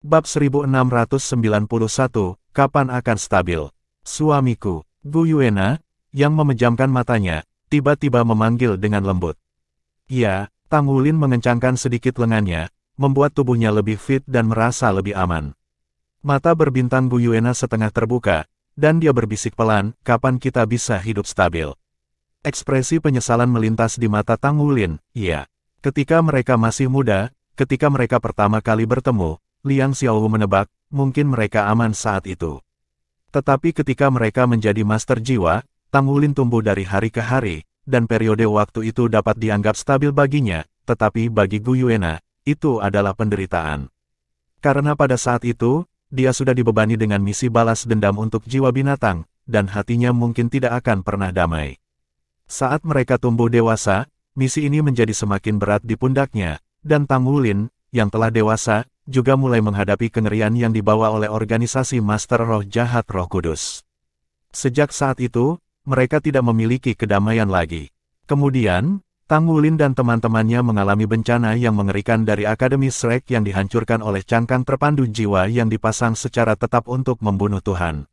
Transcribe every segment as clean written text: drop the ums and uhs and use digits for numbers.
Bab 1691, kapan akan stabil? Suamiku, Gu Yuena, yang memejamkan matanya, tiba-tiba memanggil dengan lembut. Ya, Tang Wulin mengencangkan sedikit lengannya, membuat tubuhnya lebih fit dan merasa lebih aman. Mata berbintang Gu Yuena setengah terbuka, dan dia berbisik pelan, kapan kita bisa hidup stabil? Ekspresi penyesalan melintas di mata Tang Wulin. Ya, ketika mereka masih muda, ketika mereka pertama kali bertemu, Liang Xiaowu menebak, mungkin mereka aman saat itu. Tetapi ketika mereka menjadi master jiwa, Tang Wulin tumbuh dari hari ke hari, dan periode waktu itu dapat dianggap stabil baginya, tetapi bagi Gu Yuena, itu adalah penderitaan. Karena pada saat itu, dia sudah dibebani dengan misi balas dendam untuk jiwa binatang, dan hatinya mungkin tidak akan pernah damai. Saat mereka tumbuh dewasa, misi ini menjadi semakin berat di pundaknya, dan Tang Wulin, yang telah dewasa, juga mulai menghadapi kengerian yang dibawa oleh organisasi Master Roh Jahat Roh Kudus. Sejak saat itu, mereka tidak memiliki kedamaian lagi. Kemudian, Tang Wulin dan teman-temannya mengalami bencana yang mengerikan dari Akademi Shrek yang dihancurkan oleh cangkang terpandu jiwa yang dipasang secara tetap untuk membunuh Tuhan.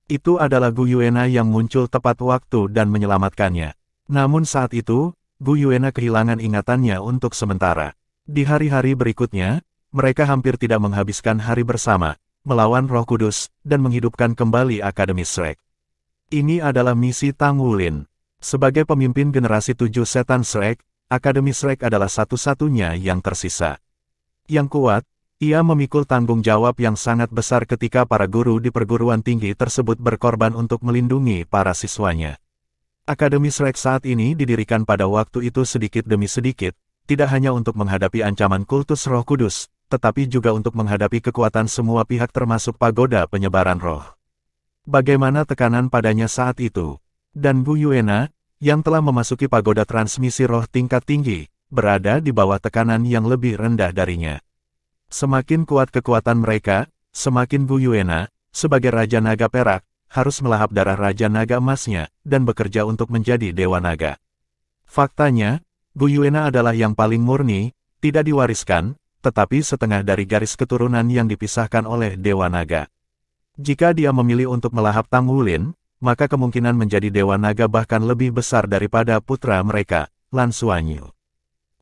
Itu adalah Gu Yuena yang muncul tepat waktu dan menyelamatkannya. Namun saat itu, Gu Yuena kehilangan ingatannya untuk sementara. Di hari-hari berikutnya, mereka hampir tidak menghabiskan hari bersama, melawan Roh Kudus, dan menghidupkan kembali Akademi Shrek. Ini adalah misi Tang Wulin. Sebagai pemimpin generasi 7 setan Shrek, Akademi Shrek adalah satu-satunya yang tersisa. Yang kuat, ia memikul tanggung jawab yang sangat besar ketika para guru di perguruan tinggi tersebut berkorban untuk melindungi para siswanya. Akademi Shrek saat ini didirikan pada waktu itu sedikit demi sedikit, tidak hanya untuk menghadapi ancaman kultus Roh Kudus, tetapi juga untuk menghadapi kekuatan semua pihak termasuk pagoda penyebaran roh. Bagaimana tekanan padanya saat itu? Dan Gu Yuena, yang telah memasuki pagoda transmisi roh tingkat tinggi, berada di bawah tekanan yang lebih rendah darinya. Semakin kuat kekuatan mereka, semakin Gu Yuena, sebagai Raja Naga Perak, harus melahap darah Raja Naga Emasnya, dan bekerja untuk menjadi Dewa Naga. Faktanya, Gu Yuena adalah yang paling murni, tidak diwariskan, tetapi setengah dari garis keturunan yang dipisahkan oleh Dewa Naga. Jika dia memilih untuk melahap Tang Wulin, maka kemungkinan menjadi Dewa Naga bahkan lebih besar daripada putra mereka, Lan Xuanyu.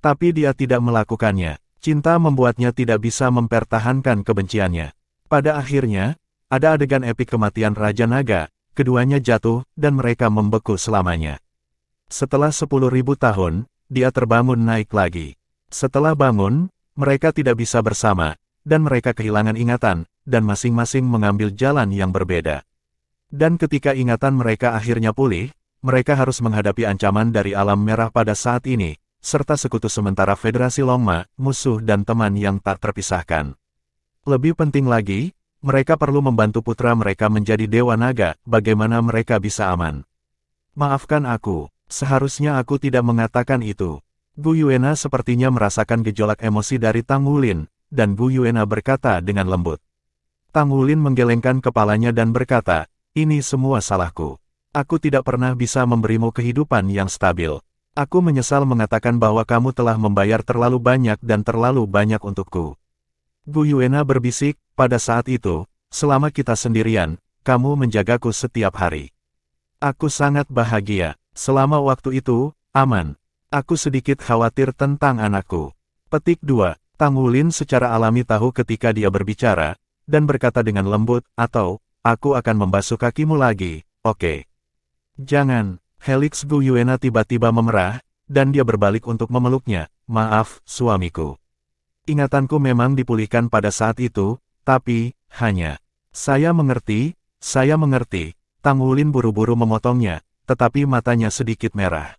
Tapi dia tidak melakukannya. Cinta membuatnya tidak bisa mempertahankan kebenciannya. Pada akhirnya, ada adegan epik kematian Raja Naga, keduanya jatuh, dan mereka membeku selamanya. Setelah 10.000 tahun, dia terbangun naik lagi. Setelah bangun, mereka tidak bisa bersama, dan mereka kehilangan ingatan, dan masing-masing mengambil jalan yang berbeda. Dan ketika ingatan mereka akhirnya pulih, mereka harus menghadapi ancaman dari alam merah pada saat ini, serta sekutu sementara Federasi Longma, musuh dan teman yang tak terpisahkan. Lebih penting lagi, mereka perlu membantu putra mereka menjadi Dewa Naga, bagaimana mereka bisa aman. Maafkan aku, seharusnya aku tidak mengatakan itu. Gu Yuena sepertinya merasakan gejolak emosi dari Tang Wulin, dan Gu Yuena berkata dengan lembut. Tang Wulin menggelengkan kepalanya dan berkata, ini semua salahku. Aku tidak pernah bisa memberimu kehidupan yang stabil. Aku menyesal mengatakan bahwa kamu telah membayar terlalu banyak dan terlalu banyak untukku. Gu Yuena berbisik, pada saat itu, selama kita sendirian, kamu menjagaku setiap hari. Aku sangat bahagia, selama waktu itu, aman. Aku sedikit khawatir tentang anakku. Petik 2. Tang Wulin secara alami tahu ketika dia berbicara, dan berkata dengan lembut, atau, aku akan membasuh kakimu lagi, oke. Jangan, Helix Gu Yuena tiba-tiba memerah, dan dia berbalik untuk memeluknya, maaf, suamiku. Ingatanku memang dipulihkan pada saat itu, tapi, hanya. Saya mengerti, Tang Wulin buru-buru memotongnya, tetapi matanya sedikit merah.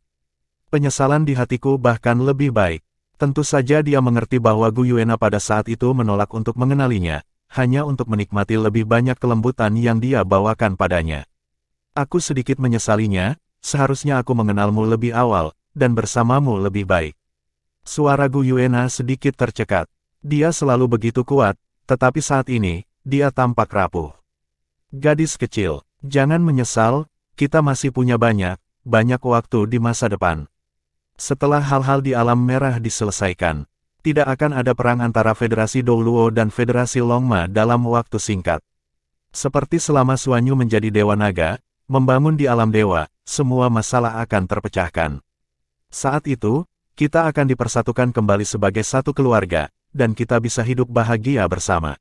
Penyesalan di hatiku bahkan lebih baik. Tentu saja dia mengerti bahwa Gu Yuena pada saat itu menolak untuk mengenalinya, hanya untuk menikmati lebih banyak kelembutan yang dia bawakan padanya. Aku sedikit menyesalinya, seharusnya aku mengenalmu lebih awal, dan bersamamu lebih baik. Suara Gu Yuena sedikit tercekat. Dia selalu begitu kuat, tetapi saat ini, dia tampak rapuh. Gadis kecil, jangan menyesal, kita masih punya banyak waktu di masa depan. Setelah hal-hal di alam merah diselesaikan, Tidak akan ada perang antara Federasi Douluo dan Federasi Longma dalam waktu singkat. Seperti selama Suanyu menjadi Dewa Naga, membangun di alam dewa, semua masalah akan terpecahkan. Saat itu, kita akan dipersatukan kembali sebagai satu keluarga, dan kita bisa hidup bahagia bersama.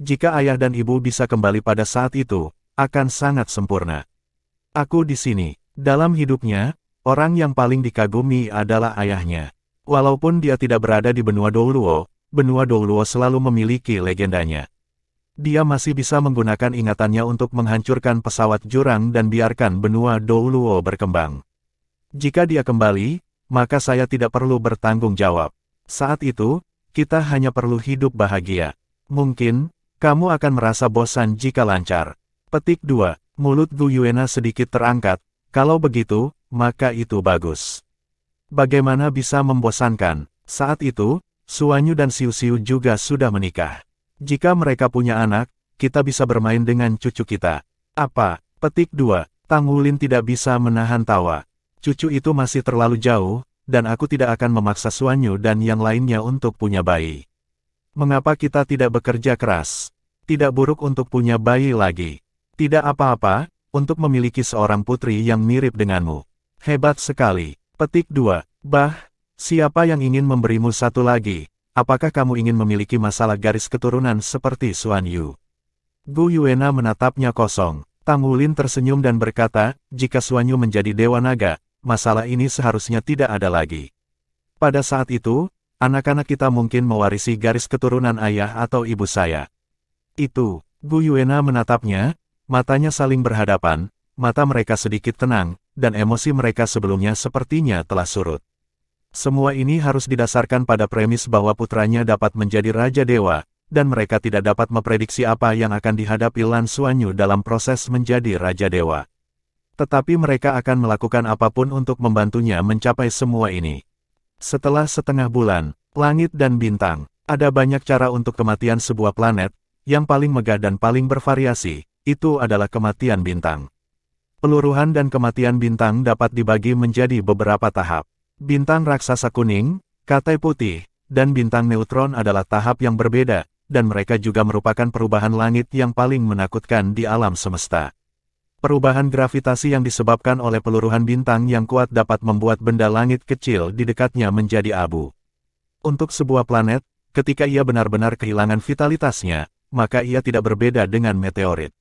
Jika ayah dan ibu bisa kembali pada saat itu, akan sangat sempurna. Aku di sini. Dalam hidupnya, orang yang paling dikagumi adalah ayahnya. Walaupun dia tidak berada di benua Douluo selalu memiliki legendanya. Dia masih bisa menggunakan ingatannya untuk menghancurkan pesawat jurang dan biarkan benua Douluo berkembang. Jika dia kembali, maka saya tidak perlu bertanggung jawab. Saat itu, kita hanya perlu hidup bahagia. Mungkin, kamu akan merasa bosan jika lancar. Petik 2. Mulut Gu Yuena sedikit terangkat. Kalau begitu, maka itu bagus. Bagaimana bisa membosankan? Saat itu, Suanyu dan Xiu Xiu juga sudah menikah. Jika mereka punya anak, kita bisa bermain dengan cucu kita. Apa? Petik 2. Tang Wulin tidak bisa menahan tawa. Cucu itu masih terlalu jauh, dan aku tidak akan memaksa Suanyu dan yang lainnya untuk punya bayi. Mengapa kita tidak bekerja keras? Tidak buruk untuk punya bayi lagi. Tidak apa-apa, untuk memiliki seorang putri yang mirip denganmu. Hebat sekali. Petik 2. Bah, siapa yang ingin memberimu satu lagi? Apakah kamu ingin memiliki masalah garis keturunan seperti Suanyu? Gu Yuena menatapnya kosong. Tang Wulin tersenyum dan berkata, jika Suanyu menjadi Dewa Naga, masalah ini seharusnya tidak ada lagi. Pada saat itu, anak-anak kita mungkin mewarisi garis keturunan ayah atau ibu saya. Itu, Gu Yuena menatapnya, matanya saling berhadapan, mata mereka sedikit tenang, dan emosi mereka sebelumnya sepertinya telah surut. Semua ini harus didasarkan pada premis bahwa putranya dapat menjadi Raja Dewa, dan mereka tidak dapat memprediksi apa yang akan dihadapi Lan Suanyu dalam proses menjadi Raja Dewa. Tetapi mereka akan melakukan apapun untuk membantunya mencapai semua ini. Setelah setengah bulan, langit dan bintang, ada banyak cara untuk kematian sebuah planet, yang paling megah dan paling bervariasi, itu adalah kematian bintang. Peluruhan dan kematian bintang dapat dibagi menjadi beberapa tahap. Bintang raksasa kuning, katai putih, dan bintang neutron adalah tahap yang berbeda, dan mereka juga merupakan perubahan langit yang paling menakutkan di alam semesta. Perubahan gravitasi yang disebabkan oleh peluruhan bintang yang kuat dapat membuat benda langit kecil di dekatnya menjadi abu. Untuk sebuah planet, ketika ia benar-benar kehilangan vitalitasnya, maka ia tidak berbeda dengan meteorit.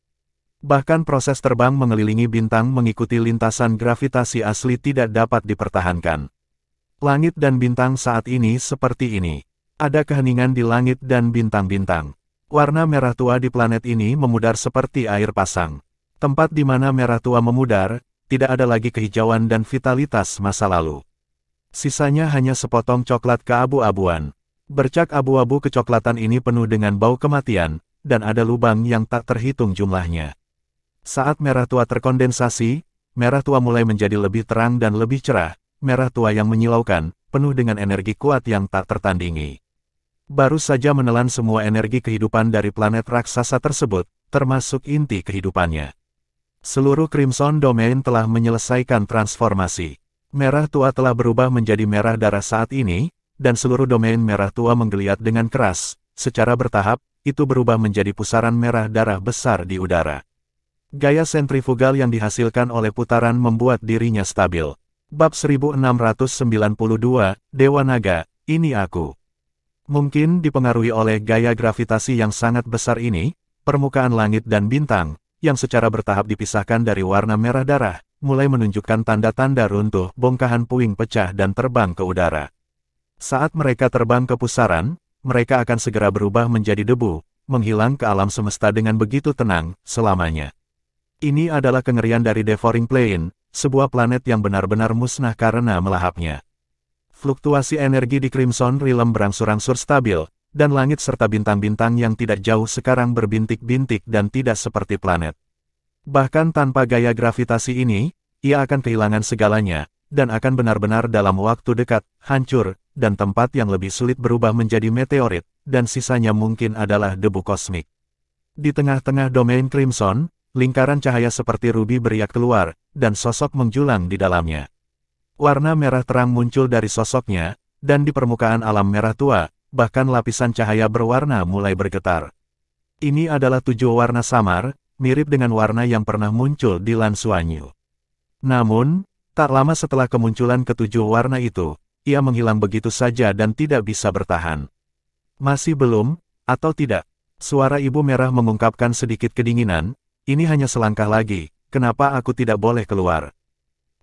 Bahkan proses terbang mengelilingi bintang mengikuti lintasan gravitasi asli tidak dapat dipertahankan. Langit dan bintang saat ini seperti ini. Ada keheningan di langit dan bintang-bintang. Warna merah tua di planet ini memudar seperti air pasang. Tempat di mana merah tua memudar, tidak ada lagi kehijauan dan vitalitas masa lalu. Sisanya hanya sepotong coklat keabu-abuan. Bercak abu-abu kecoklatan ini penuh dengan bau kematian, dan ada lubang yang tak terhitung jumlahnya. Saat merah tua terkondensasi, merah tua mulai menjadi lebih terang dan lebih cerah, merah tua yang menyilaukan, penuh dengan energi kuat yang tak tertandingi. Baru saja menelan semua energi kehidupan dari planet raksasa tersebut, termasuk inti kehidupannya. Seluruh Crimson Domain telah menyelesaikan transformasi. Merah tua telah berubah menjadi merah darah saat ini, dan seluruh domain merah tua menggeliat dengan keras. Secara bertahap, itu berubah menjadi pusaran merah darah besar di udara. Gaya sentrifugal yang dihasilkan oleh putaran membuat dirinya stabil. Bab 1692, Dewa Naga, ini aku. Mungkin dipengaruhi oleh gaya gravitasi yang sangat besar ini, permukaan langit dan bintang, yang secara bertahap dipisahkan dari warna merah darah, mulai menunjukkan tanda-tanda runtuh, bongkahan puing pecah dan terbang ke udara. Saat mereka terbang ke pusaran, mereka akan segera berubah menjadi debu, menghilang ke alam semesta dengan begitu tenang, selamanya. Ini adalah kengerian dari Devouring Plane, sebuah planet yang benar-benar musnah karena melahapnya. Fluktuasi energi di Crimson Realm berangsur-angsur stabil, dan langit serta bintang-bintang yang tidak jauh sekarang berbintik-bintik dan tidak seperti planet. Bahkan tanpa gaya gravitasi ini, ia akan kehilangan segalanya, dan akan benar-benar dalam waktu dekat, hancur, dan tempat yang lebih sulit berubah menjadi meteorit, dan sisanya mungkin adalah debu kosmik. Di tengah-tengah domain Crimson, lingkaran cahaya seperti rubi beriak keluar, dan sosok menjulang di dalamnya. Warna merah terang muncul dari sosoknya, dan di permukaan alam merah tua, bahkan lapisan cahaya berwarna mulai bergetar. Ini adalah 7 warna samar, mirip dengan warna yang pernah muncul di Lan Xuanyu. Namun, tak lama setelah kemunculan ketujuh warna itu, ia menghilang begitu saja dan tidak bisa bertahan. Masih belum, atau tidak? Suara ibu merah mengungkapkan sedikit kedinginan, ini hanya selangkah lagi, kenapa aku tidak boleh keluar?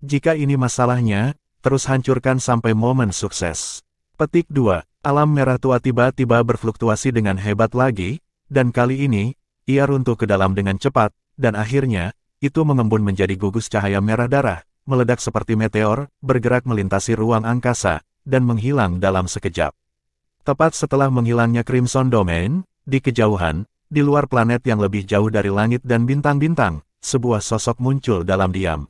Jika ini masalahnya, terus hancurkan sampai momen sukses. Petik 2. Alam merah tua tiba-tiba berfluktuasi dengan hebat lagi, dan kali ini, ia runtuh ke dalam dengan cepat, dan akhirnya, itu mengembun menjadi gugus cahaya merah darah, meledak seperti meteor, bergerak melintasi ruang angkasa, dan menghilang dalam sekejap. Tepat setelah menghilangnya Crimson Domain, di kejauhan, di luar planet yang lebih jauh dari langit dan bintang-bintang, sebuah sosok muncul dalam diam.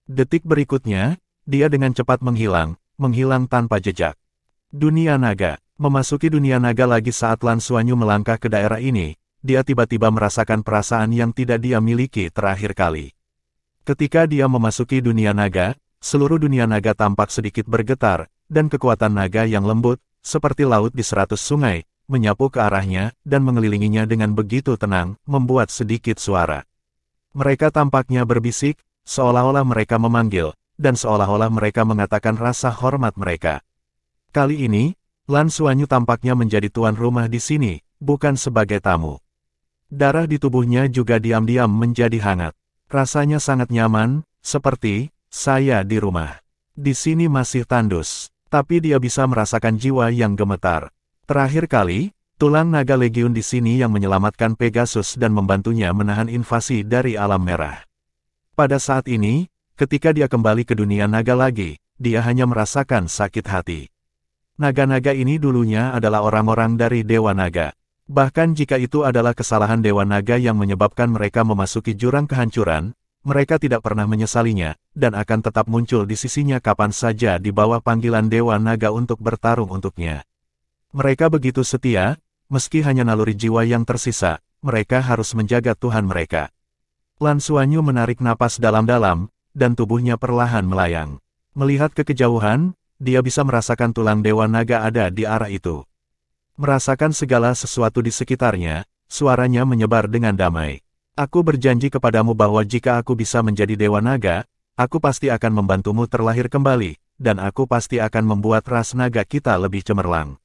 Detik berikutnya, dia dengan cepat menghilang tanpa jejak. Dunia naga. Memasuki dunia naga lagi saat Lan Xuanyu melangkah ke daerah ini, dia tiba-tiba merasakan perasaan yang tidak dia miliki terakhir kali. Ketika dia memasuki dunia naga, seluruh dunia naga tampak sedikit bergetar, dan kekuatan naga yang lembut, seperti laut di 100 sungai, menyapu ke arahnya, dan mengelilinginya dengan begitu tenang, membuat sedikit suara. Mereka tampaknya berbisik, seolah-olah mereka memanggil, dan seolah-olah mereka mengatakan rasa hormat mereka. Kali ini, Lan Xuanyu tampaknya menjadi tuan rumah di sini, bukan sebagai tamu. Darah di tubuhnya juga diam-diam menjadi hangat. Rasanya sangat nyaman, seperti, saya di rumah. Di sini masih tandus. Tapi dia bisa merasakan jiwa yang gemetar. Terakhir kali, tulang naga legiun di sini yang menyelamatkan Pegasus dan membantunya menahan invasi dari alam merah. Pada saat ini, ketika dia kembali ke dunia naga lagi, dia hanya merasakan sakit hati. Naga-naga ini dulunya adalah orang-orang dari Dewa Naga. Bahkan jika itu adalah kesalahan Dewa Naga yang menyebabkan mereka memasuki jurang kehancuran, mereka tidak pernah menyesalinya, dan akan tetap muncul di sisinya kapan saja di bawah panggilan Dewa Naga untuk bertarung untuknya. Mereka begitu setia, meski hanya naluri jiwa yang tersisa, mereka harus menjaga Tuhan mereka. Lan Xuanyu menarik napas dalam-dalam, dan tubuhnya perlahan melayang. Melihat ke kejauhan, dia bisa merasakan tulang Dewa Naga ada di arah itu. Merasakan segala sesuatu di sekitarnya, suaranya menyebar dengan damai. Aku berjanji kepadamu bahwa jika aku bisa menjadi Dewa Naga, aku pasti akan membantumu terlahir kembali, dan aku pasti akan membuat ras naga kita lebih cemerlang.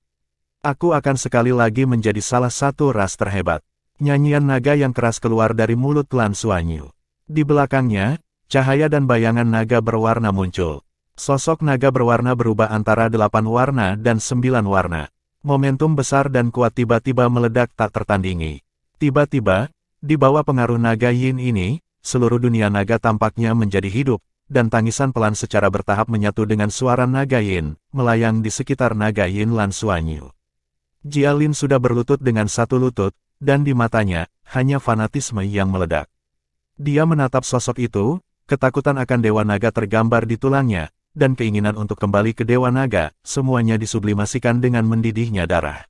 Aku akan sekali lagi menjadi salah satu ras terhebat. Nyanyian naga yang keras keluar dari mulut Lan Xuanyu. Di belakangnya, cahaya dan bayangan naga berwarna muncul. Sosok naga berwarna berubah antara 8 warna dan 9 warna. Momentum besar dan kuat tiba-tiba meledak tak tertandingi. Tiba-tiba, di bawah pengaruh naga yin ini, seluruh dunia naga tampaknya menjadi hidup, dan tangisan pelan secara bertahap menyatu dengan suara naga yin, melayang di sekitar naga yin Lan Xuanyu. Jia Lin sudah berlutut dengan satu lutut, dan di matanya, hanya fanatisme yang meledak. Dia menatap sosok itu, ketakutan akan Dewa Naga tergambar di tulangnya, dan keinginan untuk kembali ke Dewa Naga, semuanya disublimasikan dengan mendidihnya darah.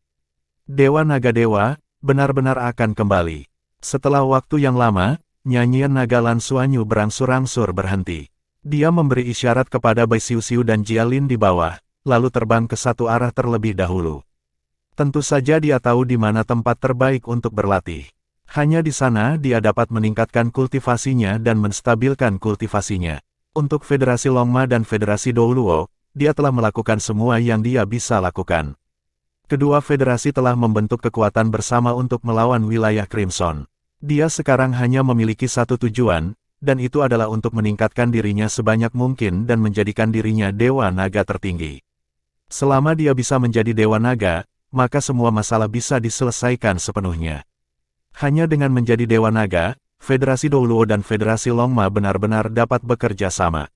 Dewa Naga Dewa, benar-benar akan kembali. Setelah waktu yang lama, nyanyian naga Lan Xuanyu berangsur-angsur berhenti. Dia memberi isyarat kepada Bai Xiuxiu dan Jia Lin di bawah, lalu terbang ke satu arah terlebih dahulu. Tentu saja dia tahu di mana tempat terbaik untuk berlatih. Hanya di sana dia dapat meningkatkan kultivasinya dan menstabilkan kultivasinya. Untuk Federasi Longma dan Federasi Douluo, dia telah melakukan semua yang dia bisa lakukan. Kedua federasi telah membentuk kekuatan bersama untuk melawan wilayah Crimson. Dia sekarang hanya memiliki satu tujuan, dan itu adalah untuk meningkatkan dirinya sebanyak mungkin dan menjadikan dirinya Dewa Naga tertinggi. Selama dia bisa menjadi Dewa Naga, maka semua masalah bisa diselesaikan sepenuhnya. Hanya dengan menjadi Dewa Naga, Federasi Douluo dan Federasi Longma benar-benar dapat bekerja sama.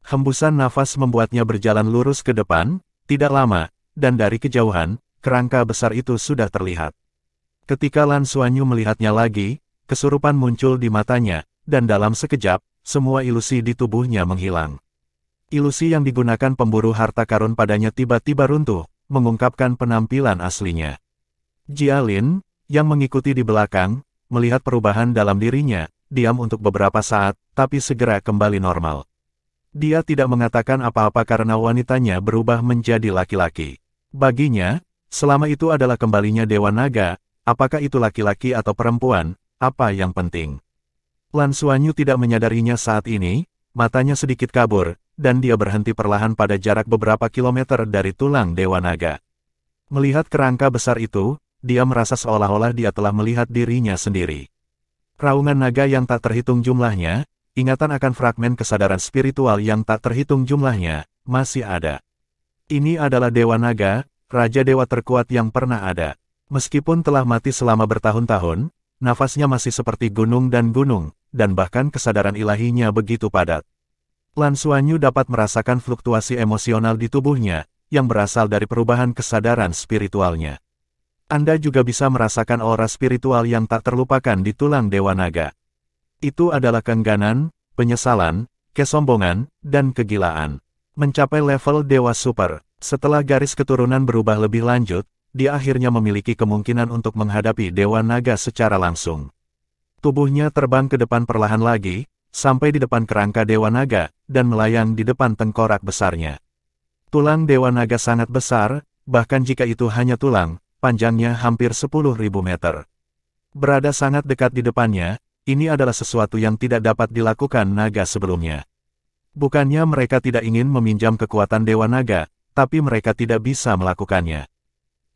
Hembusan nafas membuatnya berjalan lurus ke depan, tidak lama, dan dari kejauhan, kerangka besar itu sudah terlihat. Ketika Lan Xuanyu melihatnya lagi, kesurupan muncul di matanya, dan dalam sekejap, semua ilusi di tubuhnya menghilang. Ilusi yang digunakan pemburu harta karun padanya tiba-tiba runtuh, mengungkapkan penampilan aslinya. Jia Lin, yang mengikuti di belakang, melihat perubahan dalam dirinya, diam untuk beberapa saat, tapi segera kembali normal. Dia tidak mengatakan apa-apa karena wanitanya berubah menjadi laki-laki. Baginya, selama itu adalah kembalinya Dewa Naga, apakah itu laki-laki atau perempuan, apa yang penting. Lan Xuanyu tidak menyadarinya saat ini, matanya sedikit kabur, dan dia berhenti perlahan pada jarak beberapa kilometer dari tulang Dewa Naga. Melihat kerangka besar itu, dia merasa seolah-olah dia telah melihat dirinya sendiri. Raungan naga yang tak terhitung jumlahnya, ingatan akan fragmen kesadaran spiritual yang tak terhitung jumlahnya, masih ada. Ini adalah Dewa Naga, Raja Dewa terkuat yang pernah ada. Meskipun telah mati selama bertahun-tahun, nafasnya masih seperti gunung, dan bahkan kesadaran ilahinya begitu padat. Lan Xuanyu dapat merasakan fluktuasi emosional di tubuhnya, yang berasal dari perubahan kesadaran spiritualnya. Anda juga bisa merasakan aura spiritual yang tak terlupakan di tulang Dewa Naga. Itu adalah keengganan, penyesalan, kesombongan, dan kegilaan. Mencapai level Dewa Super, setelah garis keturunan berubah lebih lanjut, dia akhirnya memiliki kemungkinan untuk menghadapi Dewa Naga secara langsung. Tubuhnya terbang ke depan perlahan lagi, sampai di depan kerangka Dewa Naga, dan melayang di depan tengkorak besarnya. Tulang Dewa Naga sangat besar, bahkan jika itu hanya tulang, panjangnya hampir 10.000 meter. Berada sangat dekat di depannya, ini adalah sesuatu yang tidak dapat dilakukan naga sebelumnya. Bukannya mereka tidak ingin meminjam kekuatan Dewa Naga, tapi mereka tidak bisa melakukannya.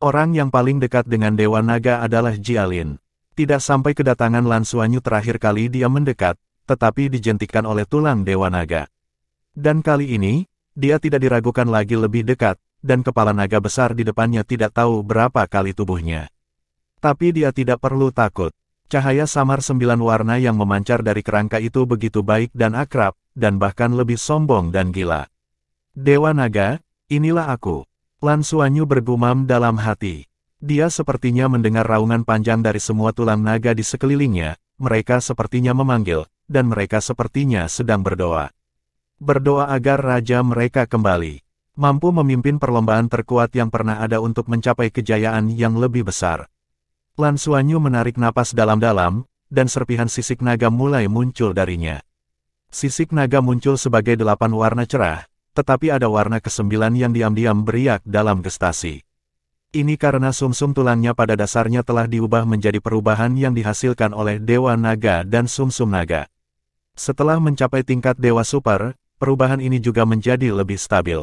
Orang yang paling dekat dengan Dewa Naga adalah Jialin. Tidak sampai kedatangan Lan Xuanyu terakhir kali dia mendekat, tetapi dijentikan oleh tulang Dewa Naga. Dan kali ini, dia tidak diragukan lagi lebih dekat, dan kepala naga besar di depannya tidak tahu berapa kali tubuhnya. Tapi dia tidak perlu takut. Cahaya samar 9 warna yang memancar dari kerangka itu begitu baik dan akrab, dan bahkan lebih sombong dan gila. Dewa Naga, inilah aku. Lan Xuanyu bergumam dalam hati. Dia sepertinya mendengar raungan panjang dari semua tulang naga di sekelilingnya, mereka sepertinya memanggil, dan mereka sepertinya sedang berdoa. Berdoa agar raja mereka kembali. Mampu memimpin perlombaan terkuat yang pernah ada untuk mencapai kejayaan yang lebih besar. Lan Xuanyu menarik napas dalam-dalam, dan serpihan sisik naga mulai muncul darinya. Sisik naga muncul sebagai 8 warna cerah, tetapi ada warna ke-9 yang diam-diam beriak dalam gestasi. Ini karena sumsum tulangnya pada dasarnya telah diubah menjadi perubahan yang dihasilkan oleh Dewa Naga dan sumsum naga. Setelah mencapai tingkat Dewa Super, perubahan ini juga menjadi lebih stabil.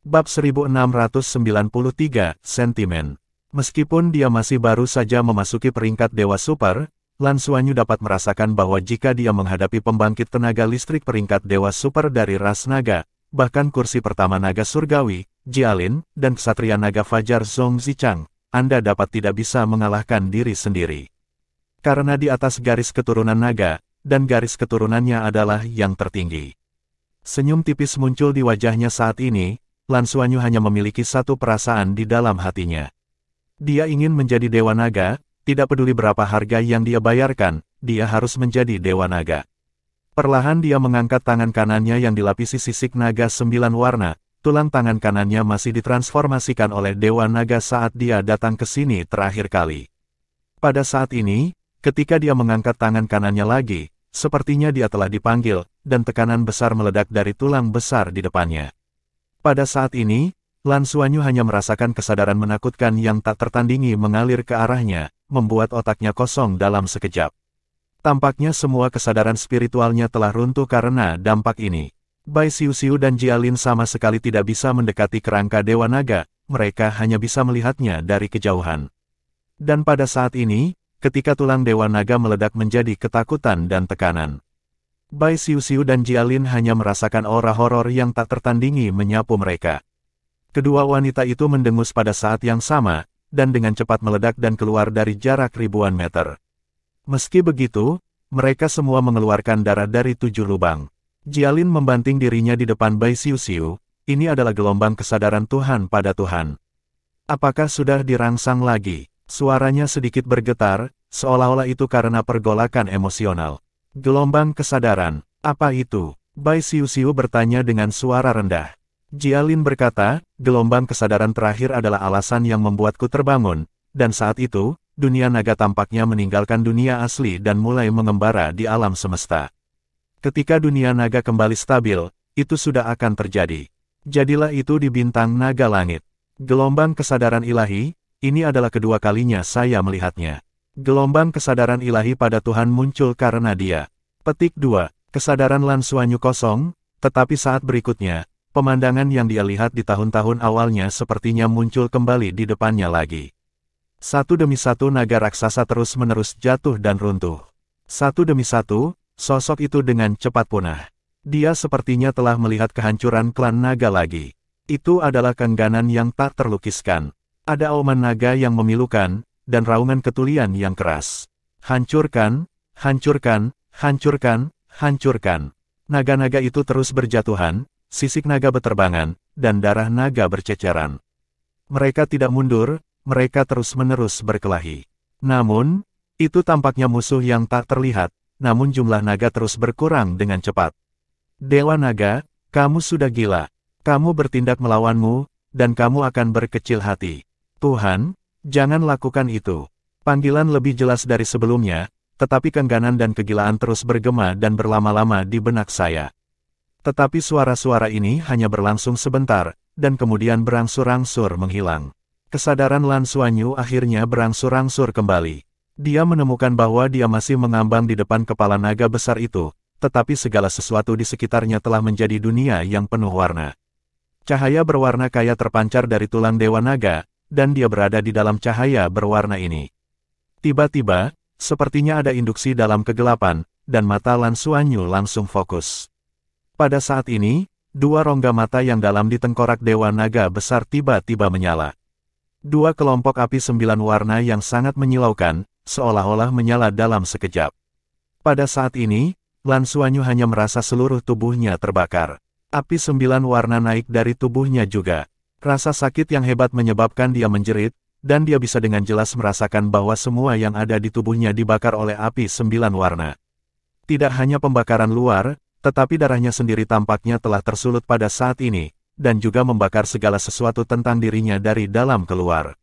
Bab 1693, Sentimen. Meskipun dia masih baru saja memasuki peringkat Dewa Super, Lan Xuanyu dapat merasakan bahwa jika dia menghadapi pembangkit tenaga listrik peringkat Dewa Super dari ras naga, bahkan kursi pertama naga surgawi, Jialin, dan ksatria naga fajar Zhong Zichang, Anda dapat tidak bisa mengalahkan diri sendiri. Karena di atas garis keturunan naga, dan garis keturunannya adalah yang tertinggi. Senyum tipis muncul di wajahnya saat ini, Lan Xuanyu hanya memiliki satu perasaan di dalam hatinya. Dia ingin menjadi Dewa Naga, tidak peduli berapa harga yang dia bayarkan, dia harus menjadi Dewa Naga. Perlahan dia mengangkat tangan kanannya yang dilapisi sisik naga 9 warna, tulang tangan kanannya masih ditransformasikan oleh Dewa Naga saat dia datang ke sini terakhir kali. Pada saat ini, ketika dia mengangkat tangan kanannya lagi, sepertinya dia telah dipanggil, dan tekanan besar meledak dari tulang besar di depannya. Pada saat ini, Lan Xuanyu hanya merasakan kesadaran menakutkan yang tak tertandingi mengalir ke arahnya, membuat otaknya kosong dalam sekejap. Tampaknya semua kesadaran spiritualnya telah runtuh karena dampak ini. Bai Xiuxiu dan Jialin sama sekali tidak bisa mendekati kerangka Dewa Naga, mereka hanya bisa melihatnya dari kejauhan. Dan pada saat ini, ketika tulang Dewa Naga meledak menjadi ketakutan dan tekanan. Bai Xiuxiu dan Jialin hanya merasakan aura horor yang tak tertandingi menyapu mereka. Kedua wanita itu mendengus pada saat yang sama, dan dengan cepat meledak dan keluar dari jarak ribuan meter. Meski begitu, mereka semua mengeluarkan darah dari 7 lubang. Jialin membanting dirinya di depan Bai Xiuxiu, ini adalah gelombang kesadaran Tuhan pada Tuhan. Apakah sudah dirangsang lagi? Suaranya sedikit bergetar, seolah-olah itu karena pergolakan emosional. Gelombang kesadaran, apa itu? Bai Xiuxiu bertanya dengan suara rendah. Jialin berkata, gelombang kesadaran terakhir adalah alasan yang membuatku terbangun, dan saat itu, dunia naga tampaknya meninggalkan dunia asli dan mulai mengembara di alam semesta. Ketika dunia naga kembali stabil, itu sudah akan terjadi. Jadilah itu di bintang naga langit. Gelombang kesadaran ilahi, ini adalah kedua kalinya saya melihatnya. Gelombang kesadaran ilahi pada Tuhan muncul karena dia. Petik 2. Kesadaran Lan Xuanyu kosong, tetapi saat berikutnya, pemandangan yang dia lihat di tahun-tahun awalnya sepertinya muncul kembali di depannya lagi. Satu demi satu naga raksasa terus-menerus jatuh dan runtuh. Satu demi satu, sosok itu dengan cepat punah. Dia sepertinya telah melihat kehancuran klan naga lagi. Itu adalah keengganan yang tak terlukiskan. Ada auman naga yang memilukan, dan raungan ketulian yang keras. Hancurkan, hancurkan, hancurkan, hancurkan. Naga-naga itu terus berjatuhan, sisik naga beterbangan, dan darah naga berceceran. Mereka tidak mundur, mereka terus-menerus berkelahi. Namun, itu tampaknya musuh yang tak terlihat, namun jumlah naga terus berkurang dengan cepat. Dewa Naga, kamu sudah gila. Kamu bertindak melawanmu, dan kamu akan berkecil hati. Tuhan, jangan lakukan itu. Panggilan lebih jelas dari sebelumnya, tetapi keengganan dan kegilaan terus bergema dan berlama-lama di benak saya. Tetapi suara-suara ini hanya berlangsung sebentar, dan kemudian berangsur-angsur menghilang. Kesadaran Lan Xuanyu akhirnya berangsur-angsur kembali. Dia menemukan bahwa dia masih mengambang di depan kepala naga besar itu, tetapi segala sesuatu di sekitarnya telah menjadi dunia yang penuh warna. Cahaya berwarna kaya terpancar dari tulang Dewa Naga, dan dia berada di dalam cahaya berwarna ini. Tiba-tiba, sepertinya ada induksi dalam kegelapan, dan mata Lan Xuanyu langsung fokus. Pada saat ini, dua rongga mata yang dalam di tengkorak Dewa Naga besar tiba-tiba menyala. Dua kelompok api 9 warna yang sangat menyilaukan, seolah-olah menyala dalam sekejap. Pada saat ini, Lan Xuanyu hanya merasa seluruh tubuhnya terbakar. Api 9 warna naik dari tubuhnya juga. Rasa sakit yang hebat menyebabkan dia menjerit, dan dia bisa dengan jelas merasakan bahwa semua yang ada di tubuhnya dibakar oleh api 9 warna. Tidak hanya pembakaran luar, tetapi darahnya sendiri tampaknya telah tersulut pada saat ini, dan juga membakar segala sesuatu tentang dirinya dari dalam keluar.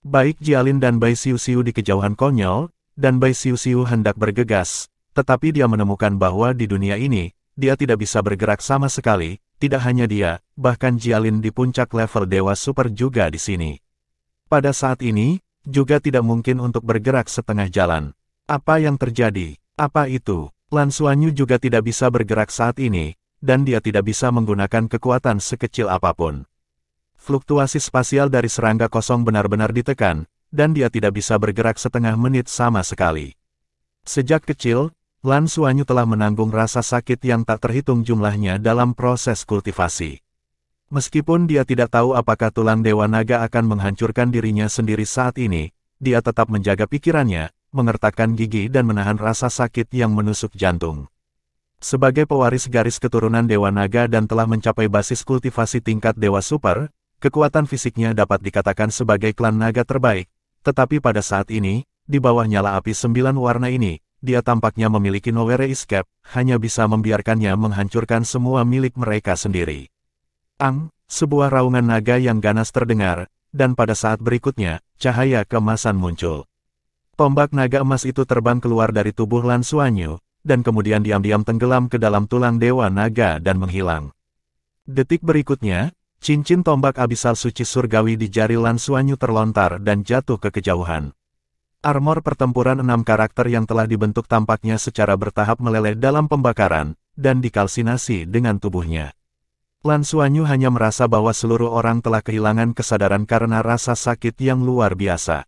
Baik Jialin dan Bai Xiuxiu di kejauhan konyol, dan Bai Xiuxiu hendak bergegas, tetapi dia menemukan bahwa di dunia ini, dia tidak bisa bergerak sama sekali, tidak hanya dia, bahkan Jialin di puncak level Dewa Super juga di sini. Pada saat ini, juga tidak mungkin untuk bergerak setengah jalan. Apa yang terjadi? Apa itu? Lan Xuanyu juga tidak bisa bergerak saat ini, dan dia tidak bisa menggunakan kekuatan sekecil apapun. Fluktuasi spasial dari serangga kosong benar-benar ditekan, dan dia tidak bisa bergerak setengah menit sama sekali. Sejak kecil, Lan Xuanyu telah menanggung rasa sakit yang tak terhitung jumlahnya dalam proses kultivasi. Meskipun dia tidak tahu apakah tulang Dewa Naga akan menghancurkan dirinya sendiri saat ini, dia tetap menjaga pikirannya, mengertakkan gigi dan menahan rasa sakit yang menusuk jantung. Sebagai pewaris garis keturunan Dewa Naga dan telah mencapai basis kultivasi tingkat Dewa Super, kekuatan fisiknya dapat dikatakan sebagai klan naga terbaik, tetapi pada saat ini, di bawah nyala api 9 warna ini, dia tampaknya memiliki nowhere escape, hanya bisa membiarkannya menghancurkan semua milik mereka sendiri. Sebuah raungan naga yang ganas terdengar, dan pada saat berikutnya, cahaya keemasan muncul. Tombak naga emas itu terbang keluar dari tubuh Lan Xuanyu, dan kemudian diam-diam tenggelam ke dalam tulang Dewa Naga dan menghilang. Detik berikutnya, cincin tombak abisal suci surgawi di jari Lan Xuanyu terlontar dan jatuh ke kejauhan. Armor pertempuran 6 karakter yang telah dibentuk tampaknya secara bertahap meleleh dalam pembakaran, dan dikalsinasi dengan tubuhnya. Lan Xuanyu hanya merasa bahwa seluruh orang telah kehilangan kesadaran karena rasa sakit yang luar biasa.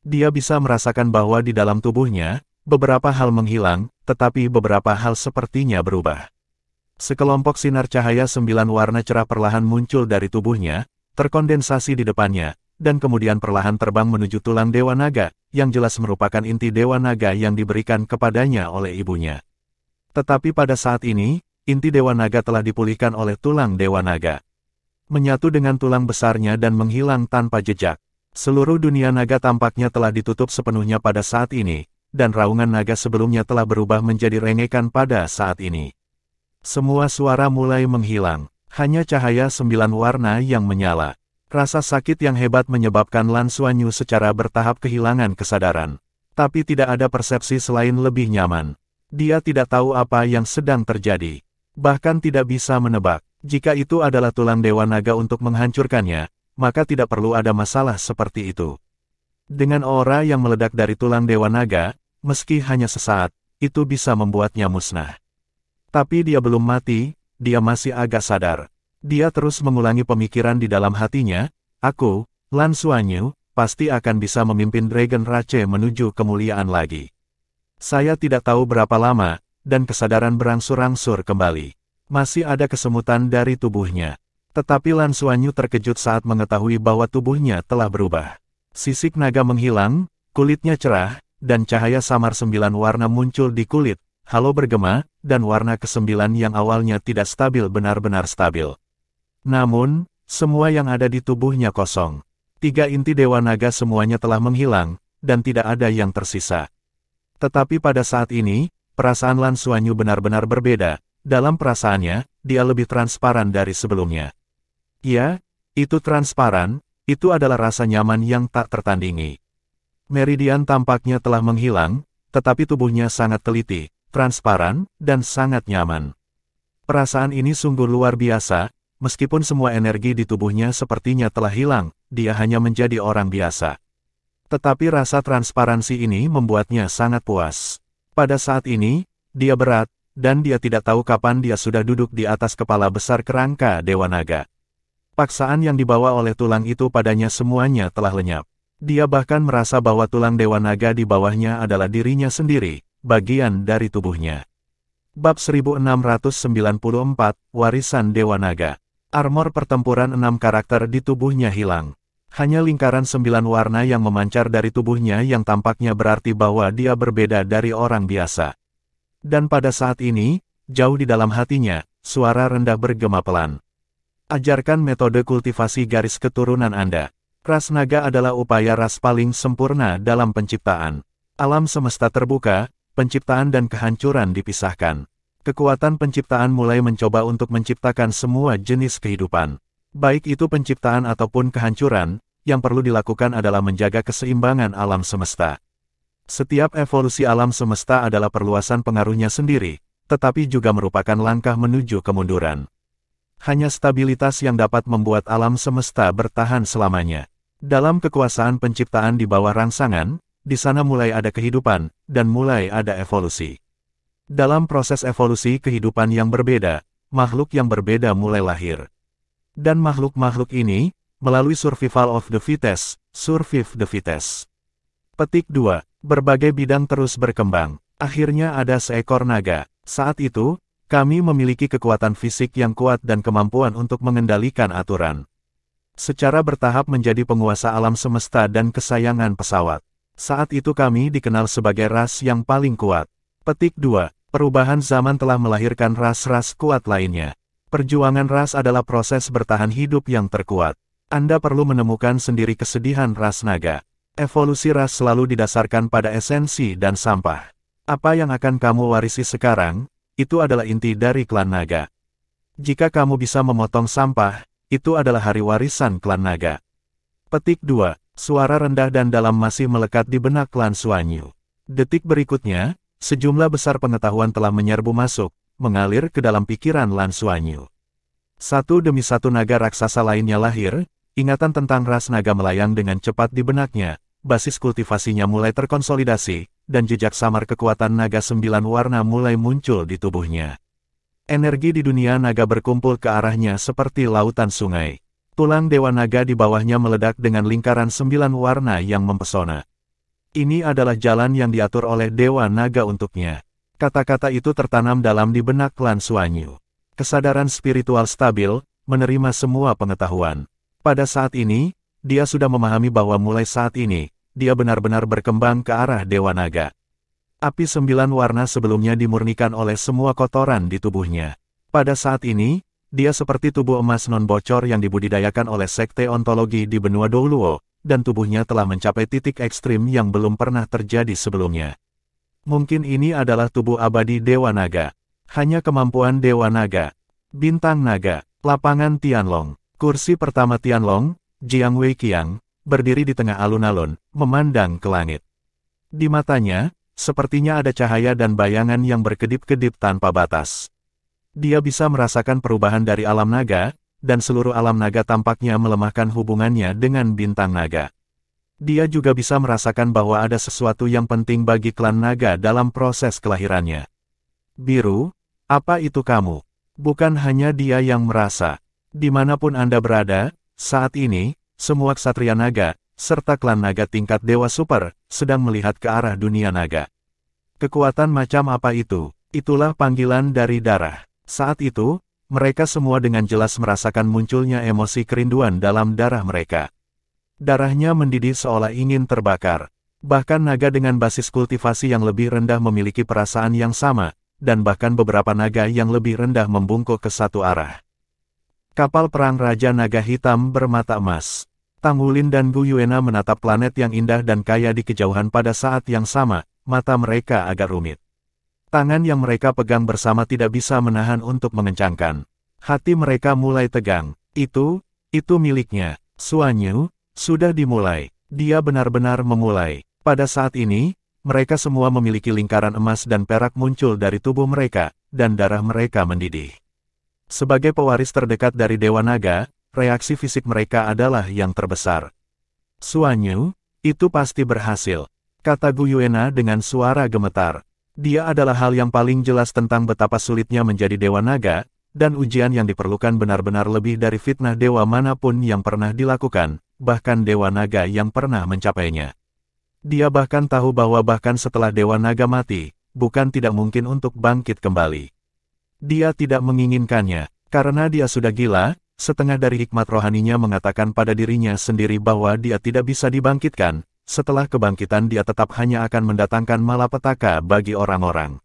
Dia bisa merasakan bahwa di dalam tubuhnya, beberapa hal menghilang, tetapi beberapa hal sepertinya berubah. Sekelompok sinar cahaya 9 warna cerah perlahan muncul dari tubuhnya, terkondensasi di depannya, dan kemudian perlahan terbang menuju tulang Dewa Naga, yang jelas merupakan inti Dewa Naga yang diberikan kepadanya oleh ibunya. Tetapi pada saat ini, inti Dewa Naga telah dipulihkan oleh tulang Dewa Naga. Menyatu dengan tulang besarnya dan menghilang tanpa jejak. Seluruh dunia naga tampaknya telah ditutup sepenuhnya pada saat ini, dan raungan naga sebelumnya telah berubah menjadi rengekan pada saat ini. Semua suara mulai menghilang, hanya cahaya 9 warna yang menyala. Rasa sakit yang hebat menyebabkan Lan Xuanyu secara bertahap kehilangan kesadaran. Tapi tidak ada persepsi selain lebih nyaman. Dia tidak tahu apa yang sedang terjadi. Bahkan tidak bisa menebak. Jika itu adalah tulang Dewa Naga untuk menghancurkannya, maka tidak perlu ada masalah seperti itu. Dengan aura yang meledak dari tulang Dewa Naga, meski hanya sesaat, itu bisa membuatnya musnah. Tapi dia belum mati, dia masih agak sadar. Dia terus mengulangi pemikiran di dalam hatinya, aku, Lan Xuanyu, pasti akan bisa memimpin Dragon Rache menuju kemuliaan lagi. Saya tidak tahu berapa lama, dan kesadaran berangsur-angsur kembali. Masih ada kesemutan dari tubuhnya. Tetapi Lan Xuanyu terkejut saat mengetahui bahwa tubuhnya telah berubah. Sisik naga menghilang, kulitnya cerah, dan cahaya samar 9 warna muncul di kulit, halo bergema, dan warna ke-9 yang awalnya tidak stabil benar-benar stabil. Namun, semua yang ada di tubuhnya kosong. 3 inti Dewa Naga semuanya telah menghilang, dan tidak ada yang tersisa. Tetapi pada saat ini, perasaan Lan Xuanyu benar-benar berbeda. Dalam perasaannya, dia lebih transparan dari sebelumnya. Ya, itu transparan, itu adalah rasa nyaman yang tak tertandingi. Meridian tampaknya telah menghilang, tetapi tubuhnya sangat teliti, transparan, dan sangat nyaman. Perasaan ini sungguh luar biasa, meskipun semua energi di tubuhnya sepertinya telah hilang, dia hanya menjadi orang biasa. Tetapi rasa transparansi ini membuatnya sangat puas. Pada saat ini, dia berat, dan dia tidak tahu kapan dia sudah duduk di atas kepala besar kerangka Dewa Naga. Paksaan yang dibawa oleh tulang itu padanya semuanya telah lenyap. Dia bahkan merasa bahwa tulang Dewa Naga di bawahnya adalah dirinya sendiri, bagian dari tubuhnya. Bab 1694, Warisan Dewa Naga. Armor pertempuran 6 karakter di tubuhnya hilang. Hanya lingkaran 9 warna yang memancar dari tubuhnya yang tampaknya berarti bahwa dia berbeda dari orang biasa. Dan pada saat ini, jauh di dalam hatinya, suara rendah bergema pelan. Ajarkan metode kultivasi garis keturunan Anda. Ras naga adalah upaya ras paling sempurna dalam penciptaan. Alam semesta terbuka, penciptaan dan kehancuran dipisahkan. Kekuatan penciptaan mulai mencoba untuk menciptakan semua jenis kehidupan. Baik itu penciptaan ataupun kehancuran, yang perlu dilakukan adalah menjaga keseimbangan alam semesta. Setiap evolusi alam semesta adalah perluasan pengaruhnya sendiri, tetapi juga merupakan langkah menuju kemunduran. Hanya stabilitas yang dapat membuat alam semesta bertahan selamanya. Dalam kekuasaan penciptaan di bawah rangsangan, di sana mulai ada kehidupan, dan mulai ada evolusi. Dalam proses evolusi kehidupan yang berbeda, makhluk yang berbeda mulai lahir. Dan makhluk-makhluk ini, melalui survival of the fittest, survive the fittest. Petik 2. Berbagai bidang terus berkembang. Akhirnya ada seekor naga. Saat itu, kami memiliki kekuatan fisik yang kuat dan kemampuan untuk mengendalikan aturan. Secara bertahap menjadi penguasa alam semesta dan kesayangan pesawat. Saat itu kami dikenal sebagai ras yang paling kuat. Petik 2. Perubahan zaman telah melahirkan ras-ras kuat lainnya. Perjuangan ras adalah proses bertahan hidup yang terkuat. Anda perlu menemukan sendiri kesedihan ras naga. Evolusi ras selalu didasarkan pada esensi dan sampah. Apa yang akan kamu warisi sekarang, itu adalah inti dari klan naga. Jika kamu bisa memotong sampah, itu adalah hari warisan klan naga. Petik 2. Suara rendah dan dalam masih melekat di benak Lan Xuanyu. Detik berikutnya, sejumlah besar pengetahuan telah menyerbu masuk, mengalir ke dalam pikiran Lan Xuanyu. Satu demi satu naga raksasa lainnya lahir, ingatan tentang ras naga melayang dengan cepat di benaknya. Basis kultivasinya mulai terkonsolidasi, dan jejak samar kekuatan naga 9 warna mulai muncul di tubuhnya. Energi di dunia naga berkumpul ke arahnya seperti lautan sungai. Tulang Dewa Naga di bawahnya meledak dengan lingkaran 9 warna yang mempesona. Ini adalah jalan yang diatur oleh Dewa Naga untuknya. Kata-kata itu tertanam dalam di benak Lan Xuanyu. Kesadaran spiritual stabil, menerima semua pengetahuan. Pada saat ini, dia sudah memahami bahwa mulai saat ini, dia benar-benar berkembang ke arah Dewa Naga. Api 9 warna sebelumnya dimurnikan oleh semua kotoran di tubuhnya. Pada saat ini, dia seperti tubuh emas non-bocor yang dibudidayakan oleh sekte ontologi di benua Douluo, dan tubuhnya telah mencapai titik ekstrim yang belum pernah terjadi sebelumnya. Mungkin ini adalah tubuh abadi Dewa Naga. Hanya kemampuan Dewa Naga. Bintang Naga, lapangan Tianlong, kursi pertama Tianlong, Jiang Wei Qiang, berdiri di tengah alun-alun, memandang ke langit. Di matanya, sepertinya ada cahaya dan bayangan yang berkedip-kedip tanpa batas. Dia bisa merasakan perubahan dari alam naga, dan seluruh alam naga tampaknya melemahkan hubungannya dengan bintang naga. Dia juga bisa merasakan bahwa ada sesuatu yang penting bagi klan naga dalam proses kelahirannya. Biru, apa itu kamu? Bukan hanya dia yang merasa. Dimanapun Anda berada, saat ini, semua ksatria naga, serta klan naga tingkat dewa super, sedang melihat ke arah dunia naga. Kekuatan macam apa itu? Itulah panggilan dari darah. Saat itu, mereka semua dengan jelas merasakan munculnya emosi kerinduan dalam darah mereka. Darahnya mendidih seolah ingin terbakar. Bahkan naga dengan basis kultivasi yang lebih rendah memiliki perasaan yang sama, dan bahkan beberapa naga yang lebih rendah membungkuk ke satu arah. Kapal perang Raja Naga Hitam bermata emas. Tangulin dan Gu Yuena menatap planet yang indah dan kaya di kejauhan pada saat yang sama, mata mereka agak rumit. Tangan yang mereka pegang bersama tidak bisa menahan untuk mengencangkan. Hati mereka mulai tegang. Itu miliknya. Suanyu, sudah dimulai. Dia benar-benar memulai. Pada saat ini, mereka semua memiliki lingkaran emas dan perak muncul dari tubuh mereka, dan darah mereka mendidih. Sebagai pewaris terdekat dari Dewa Naga, reaksi fisik mereka adalah yang terbesar. Suanyu, itu pasti berhasil, kata Gu Yuena dengan suara gemetar. Dia adalah hal yang paling jelas tentang betapa sulitnya menjadi Dewa Naga, dan ujian yang diperlukan benar-benar lebih dari fitnah dewa manapun yang pernah dilakukan, bahkan Dewa Naga yang pernah mencapainya. Dia bahkan tahu bahwa bahkan setelah Dewa Naga mati, bukan tidak mungkin untuk bangkit kembali. Dia tidak menginginkannya, karena dia sudah gila, setengah dari hikmat rohaninya mengatakan pada dirinya sendiri bahwa dia tidak bisa dibangkitkan, setelah kebangkitan dia tetap hanya akan mendatangkan malapetaka bagi orang-orang.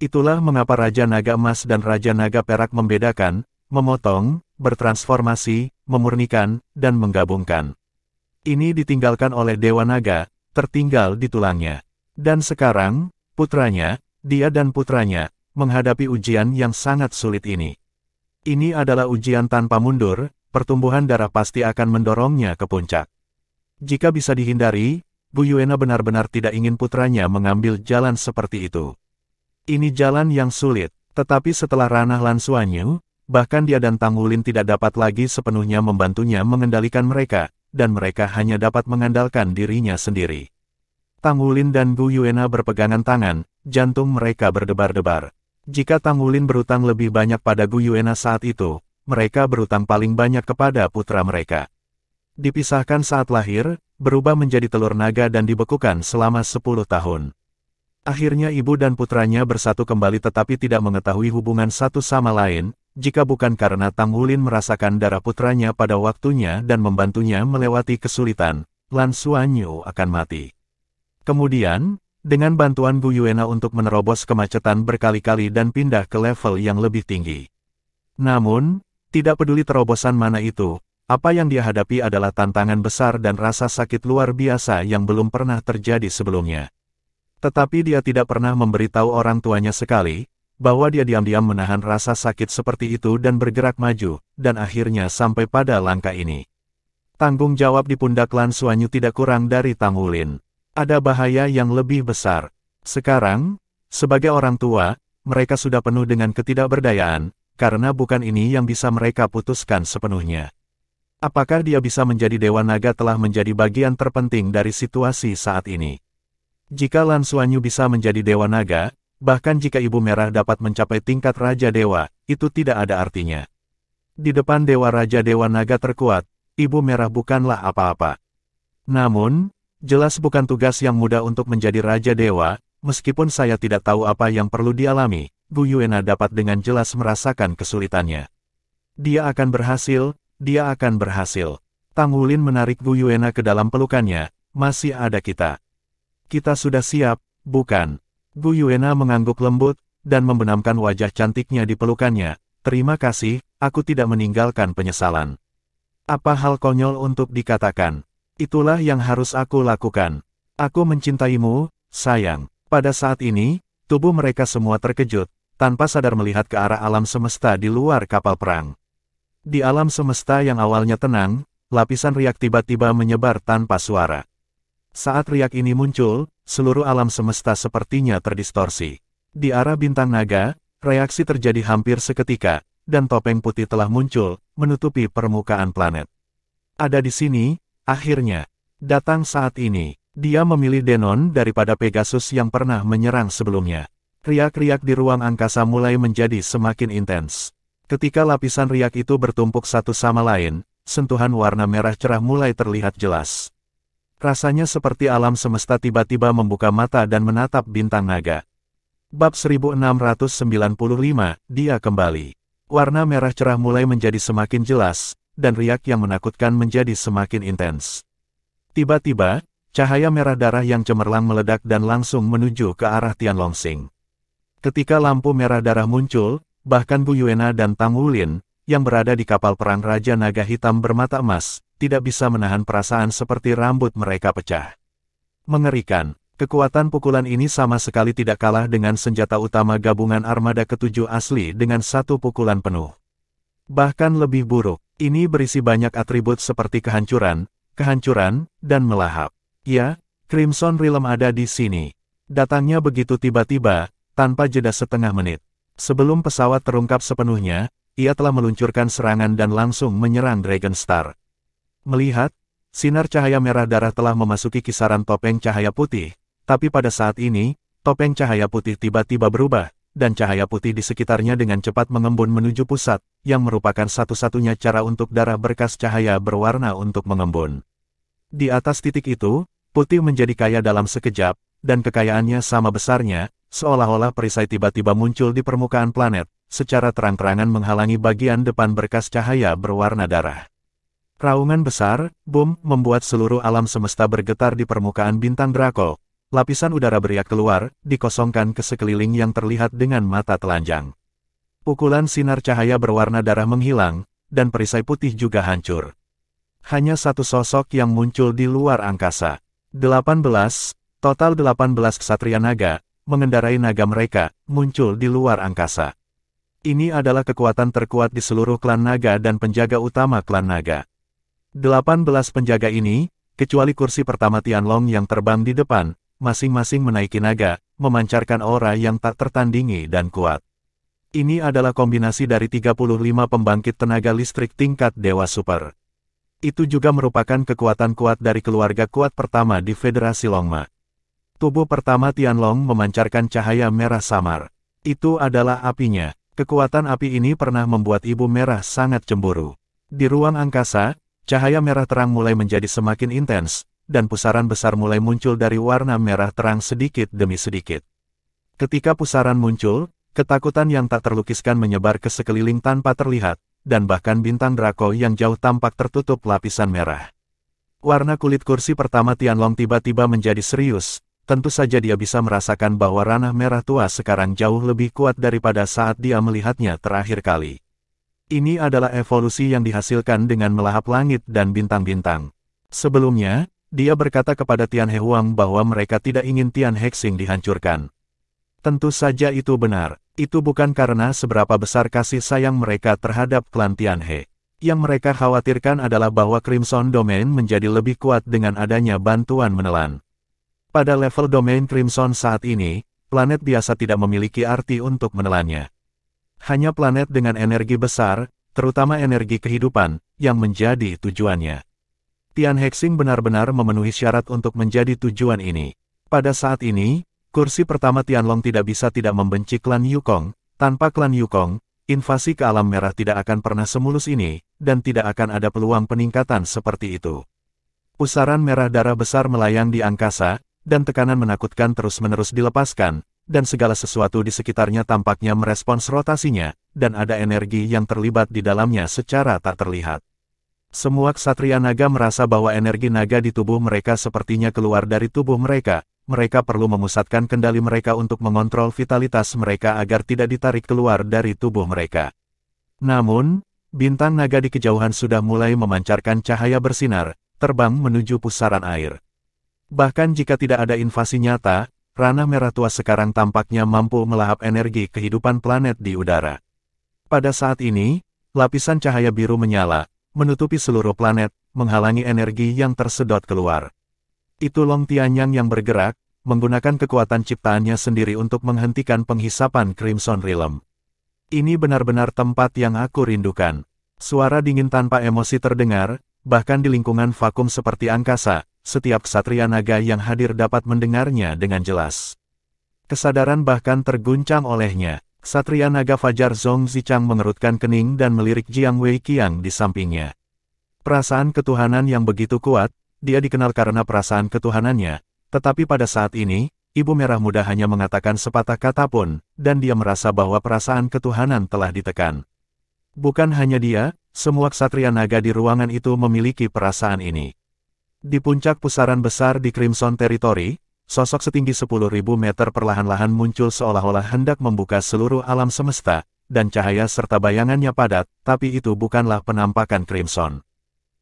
Itulah mengapa Raja Naga Emas dan Raja Naga Perak membedakan, memotong, bertransformasi, memurnikan, dan menggabungkan. Ini ditinggalkan oleh Dewa Naga, tertinggal di tulangnya. Dan sekarang, putranya, dia dan putranya, menghadapi ujian yang sangat sulit ini. Ini adalah ujian tanpa mundur, pertumbuhan darah pasti akan mendorongnya ke puncak. Jika bisa dihindari, Gu Yuena benar-benar tidak ingin putranya mengambil jalan seperti itu. Ini jalan yang sulit, tetapi setelah ranah Lan Suanyu, bahkan dia dan Tangulin tidak dapat lagi sepenuhnya membantunya mengendalikan mereka, dan mereka hanya dapat mengandalkan dirinya sendiri. Tangulin dan Gu Yuena berpegangan tangan, jantung mereka berdebar-debar. Jika Tangulin berutang lebih banyak pada Gu Yuena saat itu, mereka berutang paling banyak kepada putra mereka. Dipisahkan saat lahir, berubah menjadi telur naga dan dibekukan selama 10 tahun. Akhirnya ibu dan putranya bersatu kembali tetapi tidak mengetahui hubungan satu sama lain, jika bukan karena Tangulin merasakan darah putranya pada waktunya dan membantunya melewati kesulitan, Lan Suanyu akan mati. Kemudian, dengan bantuan Gu Yuena untuk menerobos kemacetan berkali-kali dan pindah ke level yang lebih tinggi. Namun, tidak peduli terobosan mana itu, apa yang dia hadapi adalah tantangan besar dan rasa sakit luar biasa yang belum pernah terjadi sebelumnya. Tetapi dia tidak pernah memberitahu orang tuanya sekali, bahwa dia diam-diam menahan rasa sakit seperti itu dan bergerak maju, dan akhirnya sampai pada langkah ini. Tanggung jawab di pundak Lan Suanyu tidak kurang dari Tangulin. Ada bahaya yang lebih besar. Sekarang, sebagai orang tua, mereka sudah penuh dengan ketidakberdayaan, karena bukan ini yang bisa mereka putuskan sepenuhnya. Apakah dia bisa menjadi Dewa Naga telah menjadi bagian terpenting dari situasi saat ini. Jika Lan Suanyu bisa menjadi Dewa Naga, bahkan jika Ibu Merah dapat mencapai tingkat Raja Dewa, itu tidak ada artinya. Di depan Dewa Raja Dewa Naga terkuat, Ibu Merah bukanlah apa-apa. Namun, jelas bukan tugas yang mudah untuk menjadi Raja Dewa, meskipun saya tidak tahu apa yang perlu dialami, Gu Yuena dapat dengan jelas merasakan kesulitannya. Dia akan berhasil. Dia akan berhasil. Tangulin menarik Gu Yuena ke dalam pelukannya, masih ada kita. Kita sudah siap, bukan? Gu Yuena mengangguk lembut, dan membenamkan wajah cantiknya di pelukannya. Terima kasih, aku tidak meninggalkan penyesalan. Apa hal konyol untuk dikatakan? Itulah yang harus aku lakukan. Aku mencintaimu, sayang. Pada saat ini, tubuh mereka semua terkejut, tanpa sadar melihat ke arah alam semesta di luar kapal perang. Di alam semesta yang awalnya tenang, lapisan riak tiba-tiba menyebar tanpa suara. Saat riak ini muncul, seluruh alam semesta sepertinya terdistorsi. Di arah bintang naga, reaksi terjadi hampir seketika, dan topeng putih telah muncul, menutupi permukaan planet. Ada di sini, akhirnya. Datang saat ini. Dia memilih Denon daripada Pegasus yang pernah menyerang sebelumnya. Riak-riak di ruang angkasa mulai menjadi semakin intens. Ketika lapisan riak itu bertumpuk satu sama lain, sentuhan warna merah cerah mulai terlihat jelas. Rasanya seperti alam semesta tiba-tiba membuka mata dan menatap bintang naga. Bab 1695, dia kembali. Warna merah cerah mulai menjadi semakin jelas, dan riak yang menakutkan menjadi semakin intens. Tiba-tiba, cahaya merah darah yang cemerlang meledak dan langsung menuju ke arah Tianlongsing. Ketika lampu merah darah muncul, bahkan Bu Yuena dan Tang Wulin, yang berada di kapal perang Raja Naga Hitam bermata emas, tidak bisa menahan perasaan seperti rambut mereka pecah. Mengerikan, kekuatan pukulan ini sama sekali tidak kalah dengan senjata utama gabungan armada ketujuh asli dengan satu pukulan penuh. Bahkan lebih buruk, ini berisi banyak atribut seperti kehancuran, dan melahap. Ya, Crimson Realm ada di sini. Datangnya begitu tiba-tiba, tanpa jeda setengah menit. Sebelum pesawat terungkap sepenuhnya, ia telah meluncurkan serangan dan langsung menyerang Dragon Star. Melihat, sinar cahaya merah darah telah memasuki kisaran topeng cahaya putih, tapi pada saat ini, topeng cahaya putih tiba-tiba berubah, dan cahaya putih di sekitarnya dengan cepat mengembun menuju pusat, yang merupakan satu-satunya cara untuk darah berkas cahaya berwarna untuk mengembun. Di atas titik itu, putih menjadi kaya dalam sekejap, dan kekayaannya sama besarnya, seolah-olah perisai tiba-tiba muncul di permukaan planet, secara terang-terangan menghalangi bagian depan berkas cahaya berwarna darah. Raungan besar, boom, membuat seluruh alam semesta bergetar di permukaan bintang Draco. Lapisan udara beriak keluar, dikosongkan ke sekeliling yang terlihat dengan mata telanjang. Pukulan sinar cahaya berwarna darah menghilang, dan perisai putih juga hancur. Hanya satu sosok yang muncul di luar angkasa. 18 ksatria naga, mengendarai naga mereka, muncul di luar angkasa. Ini adalah kekuatan terkuat di seluruh klan naga dan penjaga utama klan naga. 18 penjaga ini, kecuali kursi pertama Tianlong yang terbang di depan, masing-masing menaiki naga, memancarkan aura yang tak tertandingi dan kuat. Ini adalah kombinasi dari 35 pembangkit tenaga listrik tingkat Dewa Super. Itu juga merupakan kekuatan kuat dari keluarga kuat pertama di Federasi Longma. Tubuh pertama Tianlong memancarkan cahaya merah samar. Itu adalah apinya. Kekuatan api ini pernah membuat Ibu Merah sangat cemburu. Di ruang angkasa, cahaya merah terang mulai menjadi semakin intens, dan pusaran besar mulai muncul dari warna merah terang sedikit demi sedikit. Ketika pusaran muncul, ketakutan yang tak terlukiskan menyebar ke sekeliling tanpa terlihat, dan bahkan bintang Draco yang jauh tampak tertutup lapisan merah. Warna kulit kursi pertama Tianlong tiba-tiba menjadi serius, tentu saja dia bisa merasakan bahwa ranah merah tua sekarang jauh lebih kuat daripada saat dia melihatnya terakhir kali. Ini adalah evolusi yang dihasilkan dengan melahap langit dan bintang-bintang. Sebelumnya, dia berkata kepada Tian He Huang bahwa mereka tidak ingin Tian Hexing dihancurkan. Tentu saja itu benar. Itu bukan karena seberapa besar kasih sayang mereka terhadap klan Tian He. Yang mereka khawatirkan adalah bahwa Crimson Domain menjadi lebih kuat dengan adanya bantuan menelan. Pada level domain Crimson saat ini, planet biasa tidak memiliki arti untuk menelannya. Hanya planet dengan energi besar, terutama energi kehidupan, yang menjadi tujuannya. Tian Hexing benar-benar memenuhi syarat untuk menjadi tujuan ini. Pada saat ini, kursi pertama Tianlong tidak bisa tidak membenci klan Yukong. Tanpa klan Yukong, invasi ke alam merah tidak akan pernah semulus ini, dan tidak akan ada peluang peningkatan seperti itu. Pusaran merah darah besar melayang di angkasa, dan tekanan menakutkan terus-menerus dilepaskan, dan segala sesuatu di sekitarnya tampaknya merespons rotasinya, dan ada energi yang terlibat di dalamnya secara tak terlihat. Semua ksatria naga merasa bahwa energi naga di tubuh mereka sepertinya keluar dari tubuh mereka. Mereka perlu memusatkan kendali mereka untuk mengontrol vitalitas mereka agar tidak ditarik keluar dari tubuh mereka. Namun, bintang naga di kejauhan sudah mulai memancarkan cahaya bersinar, terbang menuju pusaran air. Bahkan jika tidak ada invasi nyata, ranah merah tua sekarang tampaknya mampu melahap energi kehidupan planet di udara. Pada saat ini, lapisan cahaya biru menyala, menutupi seluruh planet, menghalangi energi yang tersedot keluar. Itu Long Tianyang yang bergerak, menggunakan kekuatan ciptaannya sendiri untuk menghentikan penghisapan Crimson Realm. Ini benar-benar tempat yang aku rindukan. Suara dingin tanpa emosi terdengar, bahkan di lingkungan vakum seperti angkasa, setiap ksatria naga yang hadir dapat mendengarnya dengan jelas. Kesadaran bahkan terguncang olehnya. Ksatria naga Fajar Zhong Zichang mengerutkan kening dan melirik Jiang Wei Qiang di sampingnya. Perasaan ketuhanan yang begitu kuat, dia dikenal karena perasaan ketuhanannya, tetapi pada saat ini, Ibu Merah Muda hanya mengatakan sepatah kata pun, dan dia merasa bahwa perasaan ketuhanan telah ditekan. Bukan hanya dia, semua ksatria naga di ruangan itu memiliki perasaan ini. Di puncak pusaran besar di Crimson Territory, sosok setinggi 10.000 meter perlahan-lahan muncul seolah-olah hendak membuka seluruh alam semesta, dan cahaya serta bayangannya padat, tapi itu bukanlah penampakan Crimson.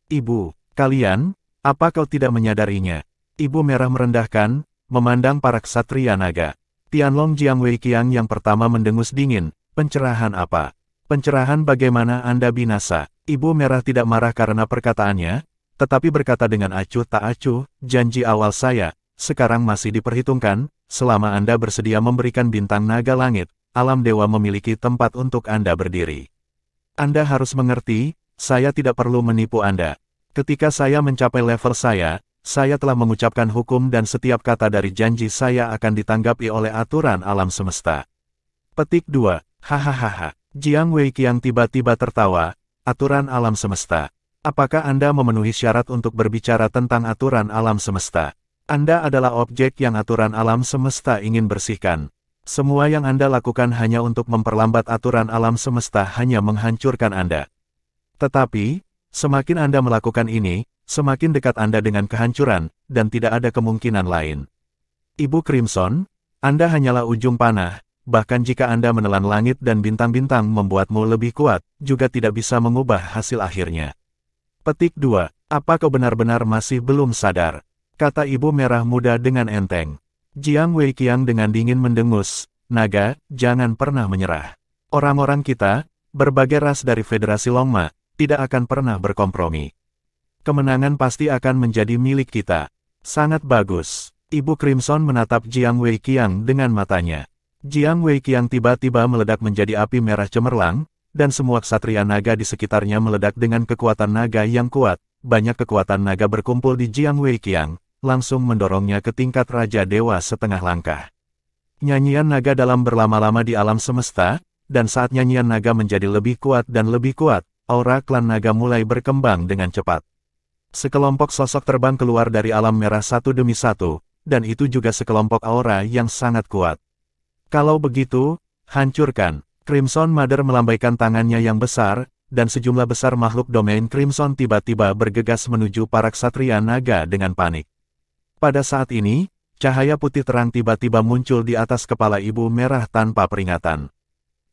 Ibu, kalian, apa kau tidak menyadarinya? Ibu Merah merendahkan, memandang para ksatria naga. Tianlong Jiang Wei Qiang yang pertama mendengus dingin, pencerahan apa? Pencerahan bagaimana Anda binasa? Ibu Merah tidak marah karena perkataannya, tetapi berkata dengan acuh tak acuh, janji awal saya, sekarang masih diperhitungkan, selama Anda bersedia memberikan bintang naga langit, alam dewa memiliki tempat untuk Anda berdiri. Anda harus mengerti, saya tidak perlu menipu Anda. Ketika saya mencapai level saya telah mengucapkan hukum dan setiap kata dari janji saya akan ditanggapi oleh aturan alam semesta. Petik 2. Hahaha. Jiang Wei Qiang tiba-tiba tertawa, aturan alam semesta. Apakah Anda memenuhi syarat untuk berbicara tentang aturan alam semesta? Anda adalah objek yang aturan alam semesta ingin bersihkan. Semua yang Anda lakukan hanya untuk memperlambat aturan alam semesta hanya menghancurkan Anda. Tetapi, semakin Anda melakukan ini, semakin dekat Anda dengan kehancuran, dan tidak ada kemungkinan lain. Ibu Crimson, Anda hanyalah ujung panah, bahkan jika Anda menelan langit dan bintang-bintang membuatmu lebih kuat, juga tidak bisa mengubah hasil akhirnya. Petik 2. Apa kau benar-benar masih belum sadar? Kata Ibu Merah Muda dengan enteng. Jiang Wei Qiang dengan dingin mendengus, naga, jangan pernah menyerah. Orang-orang kita, berbagai ras dari Federasi Longma, tidak akan pernah berkompromi. Kemenangan pasti akan menjadi milik kita. Sangat bagus. Ibu Crimson menatap Jiang Wei Qiang dengan matanya. Jiang Wei Qiang tiba-tiba meledak menjadi api merah cemerlang, dan semua ksatria naga di sekitarnya meledak dengan kekuatan naga yang kuat. Banyak kekuatan naga berkumpul di Jiang Wei Qiang, langsung mendorongnya ke tingkat Raja Dewa setengah langkah. Nyanyian naga dalam berlama-lama di alam semesta, dan saat nyanyian naga menjadi lebih kuat dan lebih kuat, aura klan naga mulai berkembang dengan cepat. Sekelompok sosok terbang keluar dari alam merah satu demi satu, dan itu juga sekelompok aura yang sangat kuat. Kalau begitu, hancurkan. Crimson Mother melambaikan tangannya yang besar, dan sejumlah besar makhluk domain Crimson tiba-tiba bergegas menuju para ksatria naga dengan panik. Pada saat ini, cahaya putih terang tiba-tiba muncul di atas kepala Ibu Merah tanpa peringatan.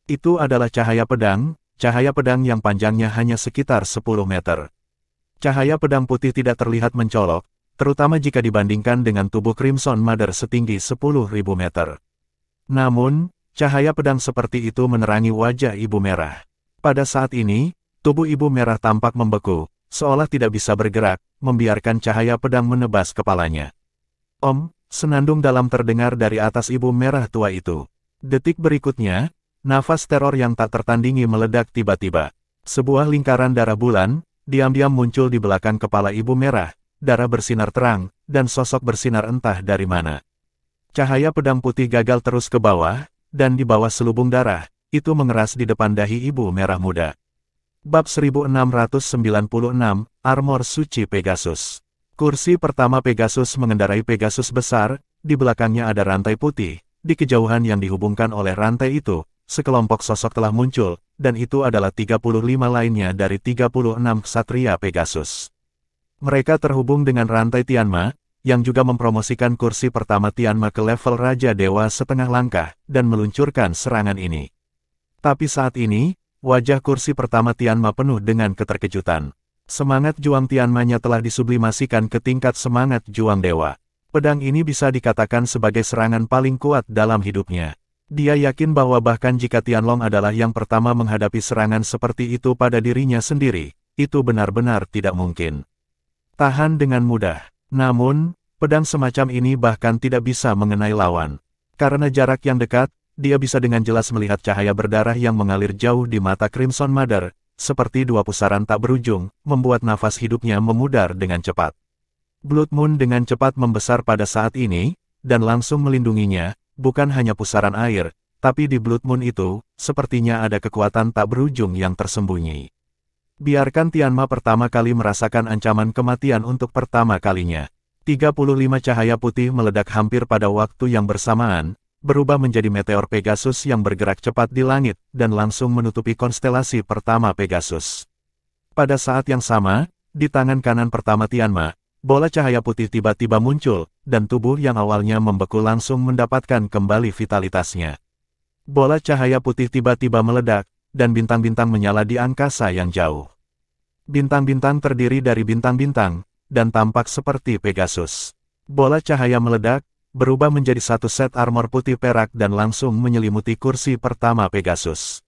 Itu adalah cahaya pedang yang panjangnya hanya sekitar 10 meter. Cahaya pedang putih tidak terlihat mencolok, terutama jika dibandingkan dengan tubuh Crimson Mother setinggi 10.000 meter. Namun, cahaya pedang seperti itu menerangi wajah Ibu Merah. Pada saat ini, tubuh Ibu Merah tampak membeku, seolah tidak bisa bergerak, membiarkan cahaya pedang menebas kepalanya. Senandung dalam terdengar dari atas Ibu Merah tua itu. Detik berikutnya, nafas teror yang tak tertandingi meledak tiba-tiba. Sebuah lingkaran darah bulan, diam-diam muncul di belakang kepala Ibu Merah, darah bersinar terang, dan sosok bersinar entah dari mana. Cahaya pedang putih gagal terus ke bawah, dan di bawah selubung darah, itu mengeras di depan dahi Ibu Merah Muda. Bab 1696, Armor Suci Pegasus. Kursi pertama Pegasus mengendarai Pegasus besar, di belakangnya ada rantai putih, di kejauhan yang dihubungkan oleh rantai itu, sekelompok sosok telah muncul, dan itu adalah 35 lainnya dari 36 ksatria Pegasus. Mereka terhubung dengan rantai Tianma, yang juga mempromosikan kursi pertama Tianma ke level Raja Dewa setengah langkah, dan meluncurkan serangan ini. Tapi saat ini, wajah kursi pertama Tianma penuh dengan keterkejutan. Semangat juang Tianma-nya telah disublimasikan ke tingkat semangat juang dewa. Pedang ini bisa dikatakan sebagai serangan paling kuat dalam hidupnya. Dia yakin bahwa bahkan jika Tianlong adalah yang pertama menghadapi serangan seperti itu pada dirinya sendiri, itu benar-benar tidak mungkin. Tahan dengan mudah. Namun, Pedang semacam ini bahkan tidak bisa mengenai lawan. Karena jarak yang dekat, dia bisa dengan jelas melihat cahaya berdarah yang mengalir jauh di mata Crimson Mother, seperti dua pusaran tak berujung, membuat nafas hidupnya memudar dengan cepat. Blood Moon dengan cepat membesar pada saat ini, dan langsung melindunginya, bukan hanya pusaran air, tapi di Blood Moon itu, sepertinya ada kekuatan tak berujung yang tersembunyi. Biarkan Tianma pertama kali merasakan ancaman kematian untuk pertama kalinya. 35 cahaya putih meledak hampir pada waktu yang bersamaan, berubah menjadi meteor Pegasus yang bergerak cepat di langit, dan langsung menutupi konstelasi pertama Pegasus. Pada saat yang sama, di tangan kanan pertama Tianma, bola cahaya putih tiba-tiba muncul, dan tubuh yang awalnya membeku langsung mendapatkan kembali vitalitasnya. Bola cahaya putih tiba-tiba meledak, dan bintang-bintang menyala di angkasa yang jauh. Bintang-bintang terdiri dari bintang-bintang, dan tampak seperti Pegasus. Bola cahaya meledak, berubah menjadi satu set armor putih perak dan langsung menyelimuti kursi pertama Pegasus.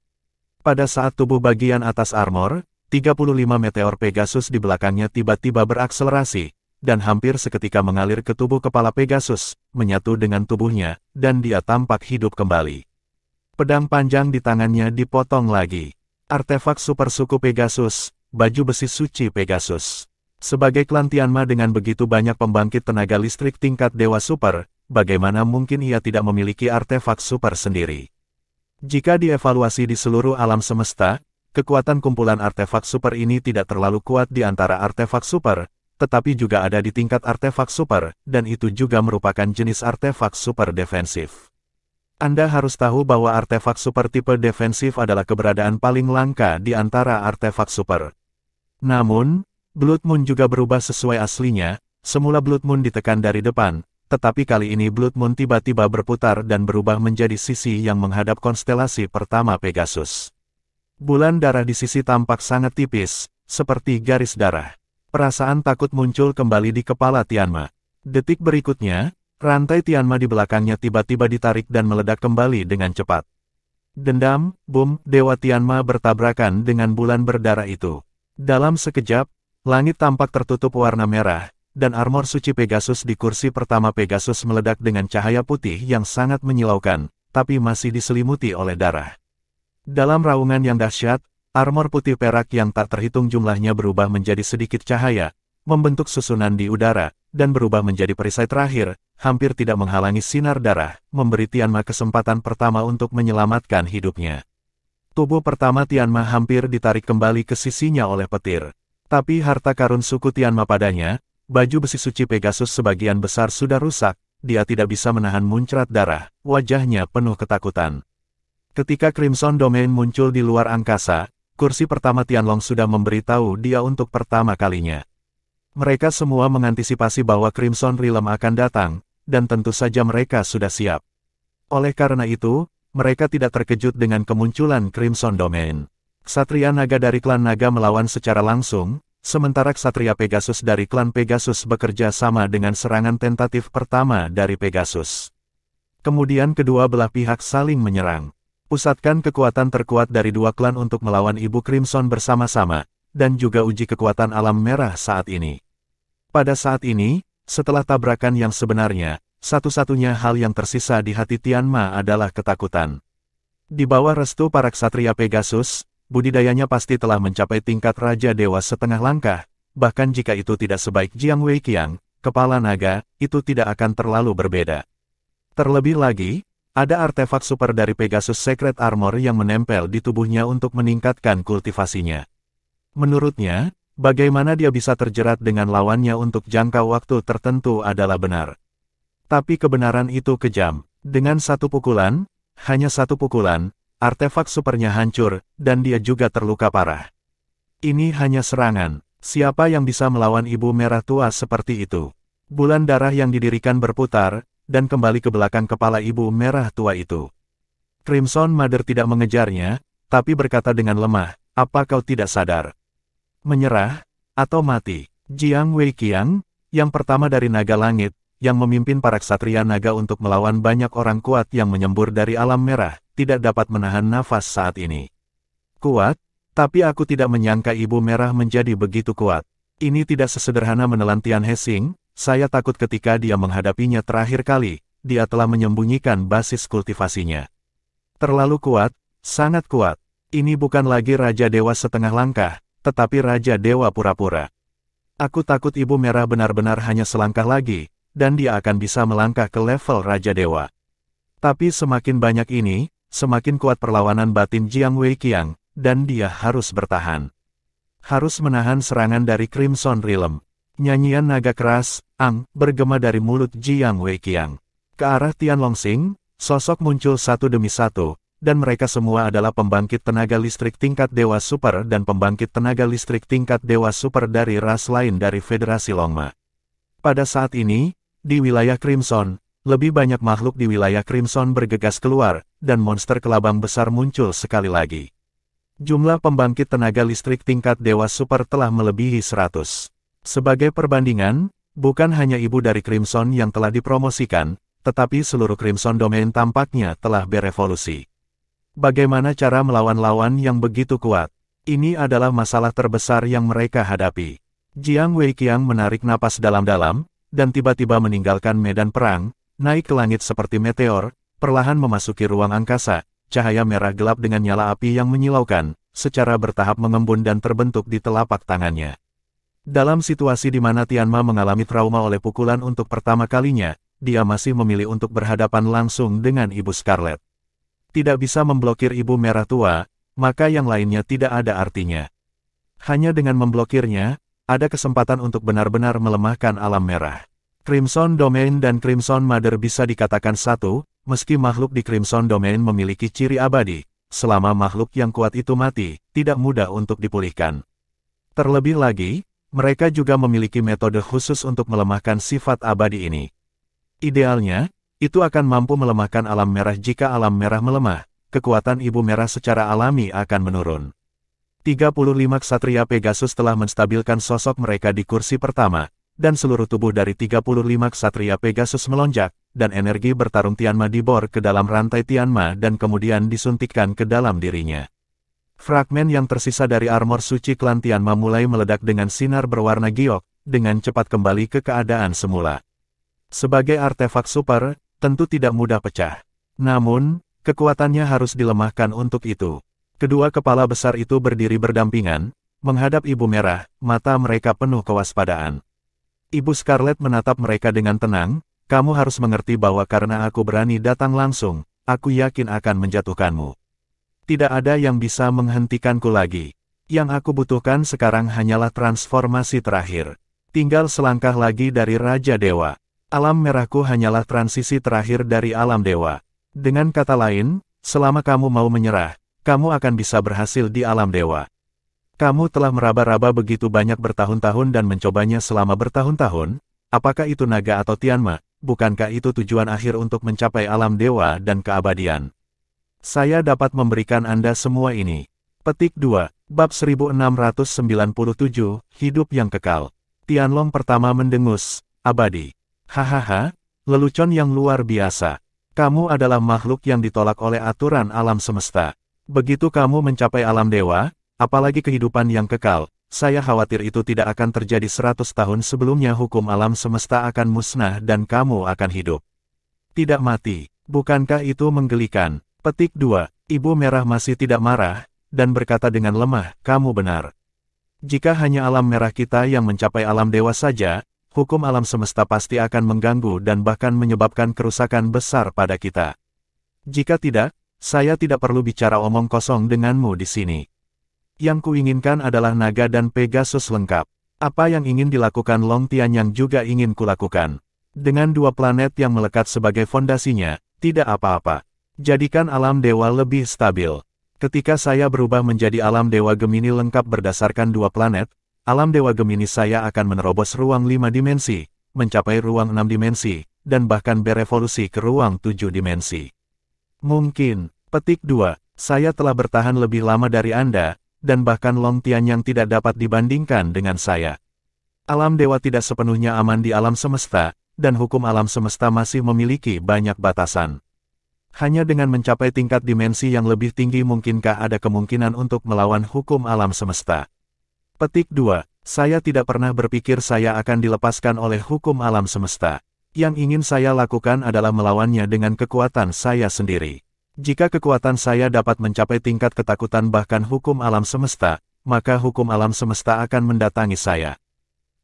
Pada saat tubuh bagian atas armor, 35 meteor Pegasus di belakangnya tiba-tiba berakselerasi, dan hampir seketika mengalir ke tubuh kepala Pegasus, menyatu dengan tubuhnya, dan dia tampak hidup kembali. Pedang panjang di tangannya dipotong lagi. Artefak super suku Pegasus, baju besi suci Pegasus. Sebagai klan Tianma dengan begitu banyak pembangkit tenaga listrik tingkat dewa super, bagaimana mungkin ia tidak memiliki artefak super sendiri? Jika dievaluasi di seluruh alam semesta, kekuatan kumpulan artefak super ini tidak terlalu kuat di antara artefak super, tetapi juga ada di tingkat artefak super, dan itu juga merupakan jenis artefak super defensif. Anda harus tahu bahwa artefak super tipe defensif adalah keberadaan paling langka di antara artefak super. Namun, Blood Moon juga berubah sesuai aslinya. Semula Blood Moon ditekan dari depan, tetapi kali ini Blood Moon tiba-tiba berputar dan berubah menjadi sisi yang menghadap konstelasi pertama Pegasus. Bulan darah di sisi tampak sangat tipis, seperti garis darah. Perasaan takut muncul kembali di kepala Tianma. Detik berikutnya, rantai Tianma di belakangnya tiba-tiba ditarik dan meledak kembali dengan cepat. Dendam, boom, Dewa Tianma bertabrakan dengan bulan berdarah itu. Dalam sekejap, langit tampak tertutup warna merah, dan armor suci Pegasus di kursi pertama Pegasus meledak dengan cahaya putih yang sangat menyilaukan, tapi masih diselimuti oleh darah. Dalam raungan yang dahsyat, armor putih perak yang tak terhitung jumlahnya berubah menjadi sedikit cahaya, membentuk susunan di udara, dan berubah menjadi perisai terakhir, hampir tidak menghalangi sinar darah, memberi Tianma kesempatan pertama untuk menyelamatkan hidupnya. Tubuh pertama Tianma hampir ditarik kembali ke sisinya oleh petir. Tapi harta karun suku Tianma padanya, baju besi suci Pegasus sebagian besar sudah rusak, dia tidak bisa menahan muncrat darah, wajahnya penuh ketakutan. Ketika Crimson Domain muncul di luar angkasa, kursi pertama Tianlong sudah memberitahu dia untuk pertama kalinya. Mereka semua mengantisipasi bahwa Crimson Realm akan datang, dan tentu saja mereka sudah siap. Oleh karena itu, mereka tidak terkejut dengan kemunculan Crimson Domain. Ksatria naga dari klan naga melawan secara langsung, sementara ksatria Pegasus dari klan Pegasus bekerja sama dengan serangan tentatif pertama dari Pegasus. Kemudian kedua belah pihak saling menyerang. Pusatkan kekuatan terkuat dari dua klan untuk melawan Ibu Crimson bersama-sama, dan juga uji kekuatan alam merah saat ini. Pada saat ini, setelah tabrakan yang sebenarnya, satu-satunya hal yang tersisa di hati Tianma adalah ketakutan. Di bawah restu para ksatria Pegasus, budidayanya pasti telah mencapai tingkat Raja Dewa setengah langkah, bahkan jika itu tidak sebaik Jiang Weiqiang, kepala naga, itu tidak akan terlalu berbeda. Terlebih lagi, ada artefak super dari Pegasus Secret Armor yang menempel di tubuhnya untuk meningkatkan kultivasinya. Menurutnya, bagaimana dia bisa terjerat dengan lawannya untuk jangka waktu tertentu adalah benar. Tapi kebenaran itu kejam. Dengan satu pukulan, hanya satu pukulan, artefak supernya hancur, dan dia juga terluka parah. Ini hanya serangan. Siapa yang bisa melawan Ibu Merah Tua seperti itu? Bulan darah yang didirikan berputar, dan kembali ke belakang kepala Ibu Merah Tua itu. Crimson Mother tidak mengejarnya, tapi berkata dengan lemah, "Apa kau tidak sadar? Menyerah, atau mati." Jiang Weiqiang, yang pertama dari naga langit, yang memimpin para ksatria naga untuk melawan banyak orang kuat yang menyembur dari alam merah, tidak dapat menahan nafas saat ini. Kuat, tapi aku tidak menyangka Ibu Merah menjadi begitu kuat. Ini tidak sesederhana menelan Tian He Xing, saya takut ketika dia menghadapinya terakhir kali, dia telah menyembunyikan basis kultivasinya. Terlalu kuat, sangat kuat. Ini bukan lagi Raja Dewa setengah langkah, tetapi Raja Dewa pura-pura. Aku takut Ibu Merah benar-benar hanya selangkah lagi, dan dia akan bisa melangkah ke level Raja Dewa. Tapi semakin banyak ini, semakin kuat perlawanan batin Jiang Weiqiang, dan dia harus bertahan. Harus menahan serangan dari Crimson Realm. Nyanyian naga keras, bergema dari mulut Jiang Weiqiang. Ke arah Tian Longxing, sosok muncul satu demi satu, dan mereka semua adalah pembangkit tenaga listrik tingkat Dewa Super dan pembangkit tenaga listrik tingkat Dewa Super dari ras lain dari Federasi Longma. Pada saat ini, di wilayah Crimson, lebih banyak makhluk di wilayah Crimson bergegas keluar, dan monster kelabang besar muncul sekali lagi. Jumlah pembangkit tenaga listrik tingkat Dewa Super telah melebihi 100. Sebagai perbandingan, bukan hanya ibu dari Crimson yang telah dipromosikan, tetapi seluruh Crimson Domain tampaknya telah berevolusi. Bagaimana cara melawan lawan yang begitu kuat? Ini adalah masalah terbesar yang mereka hadapi. Jiang Weiqiang menarik napas dalam-dalam, dan tiba-tiba meninggalkan medan perang, naik ke langit seperti meteor, perlahan memasuki ruang angkasa, cahaya merah gelap dengan nyala api yang menyilaukan, secara bertahap mengembun dan terbentuk di telapak tangannya. Dalam situasi di mana Tianma mengalami trauma oleh pukulan untuk pertama kalinya, dia masih memilih untuk berhadapan langsung dengan Ibu Scarlet. Tidak bisa memblokir Ibu Merah Tua, maka yang lainnya tidak ada artinya. Hanya dengan memblokirnya, ada kesempatan untuk benar-benar melemahkan alam merah. Crimson Domain dan Crimson Mother bisa dikatakan satu, meski makhluk di Crimson Domain memiliki ciri abadi, selama makhluk yang kuat itu mati, tidak mudah untuk dipulihkan. Terlebih lagi, mereka juga memiliki metode khusus untuk melemahkan sifat abadi ini. Idealnya, itu akan mampu melemahkan alam merah. Jika alam merah melemah, kekuatan Ibu Merah secara alami akan menurun. 35 Ksatria Pegasus telah menstabilkan sosok mereka di kursi pertama, dan seluruh tubuh dari 35 Ksatria Pegasus melonjak, dan energi bertarung Tianma dibor ke dalam rantai Tianma dan kemudian disuntikkan ke dalam dirinya. Fragmen yang tersisa dari armor suci klan Tianma mulai meledak dengan sinar berwarna giok, dengan cepat kembali ke keadaan semula. Sebagai artefak super, tentu tidak mudah pecah. Namun, kekuatannya harus dilemahkan untuk itu. Kedua kepala besar itu berdiri berdampingan, menghadap Ibu Merah, mata mereka penuh kewaspadaan. Ibu Scarlet menatap mereka dengan tenang, kamu harus mengerti bahwa karena aku berani datang langsung, aku yakin akan menjatuhkanmu. Tidak ada yang bisa menghentikanku lagi. Yang aku butuhkan sekarang hanyalah transformasi terakhir. Tinggal selangkah lagi dari Raja Dewa. Alam merahku hanyalah transisi terakhir dari alam dewa. Dengan kata lain, selama kamu mau menyerah, kamu akan bisa berhasil di alam dewa. Kamu telah meraba-raba begitu banyak bertahun-tahun dan mencobanya selama bertahun-tahun, apakah itu naga atau Tianma, bukankah itu tujuan akhir untuk mencapai alam dewa dan keabadian? Saya dapat memberikan Anda semua ini. Petik 2, Bab 1697, Hidup yang Kekal. Tianlong pertama mendengus, abadi. Hahaha, lelucon yang luar biasa. Kamu adalah makhluk yang ditolak oleh aturan alam semesta. Begitu kamu mencapai alam dewa, apalagi kehidupan yang kekal, saya khawatir itu tidak akan terjadi 100 tahun sebelumnya hukum alam semesta akan musnah dan kamu akan hidup. Tidak mati, bukankah itu menggelikan? Petik 2, Ibu Merah masih tidak marah, dan berkata dengan lemah, kamu benar. Jika hanya alam merah kita yang mencapai alam dewa saja, hukum alam semesta pasti akan mengganggu dan bahkan menyebabkan kerusakan besar pada kita. Jika tidak, saya tidak perlu bicara omong kosong denganmu di sini. Yang kuinginkan adalah naga dan Pegasus lengkap. Apa yang ingin dilakukan Long Tian yang juga ingin kulakukan. Dengan dua planet yang melekat sebagai fondasinya, tidak apa-apa. Jadikan alam dewa lebih stabil. Ketika saya berubah menjadi alam dewa Gemini lengkap berdasarkan dua planet, alam dewa Gemini saya akan menerobos ruang 5 dimensi, mencapai ruang 6 dimensi, dan bahkan berevolusi ke ruang 7 dimensi. Mungkin, petik 2, saya telah bertahan lebih lama dari Anda, dan bahkan Long Tian yang tidak dapat dibandingkan dengan saya. Alam dewa tidak sepenuhnya aman di alam semesta, dan hukum alam semesta masih memiliki banyak batasan. Hanya dengan mencapai tingkat dimensi yang lebih tinggi mungkinkah ada kemungkinan untuk melawan hukum alam semesta. Petik 2, Saya tidak pernah berpikir saya akan dilepaskan oleh hukum alam semesta. Yang ingin saya lakukan adalah melawannya dengan kekuatan saya sendiri. Jika kekuatan saya dapat mencapai tingkat ketakutan bahkan hukum alam semesta, maka hukum alam semesta akan mendatangi saya.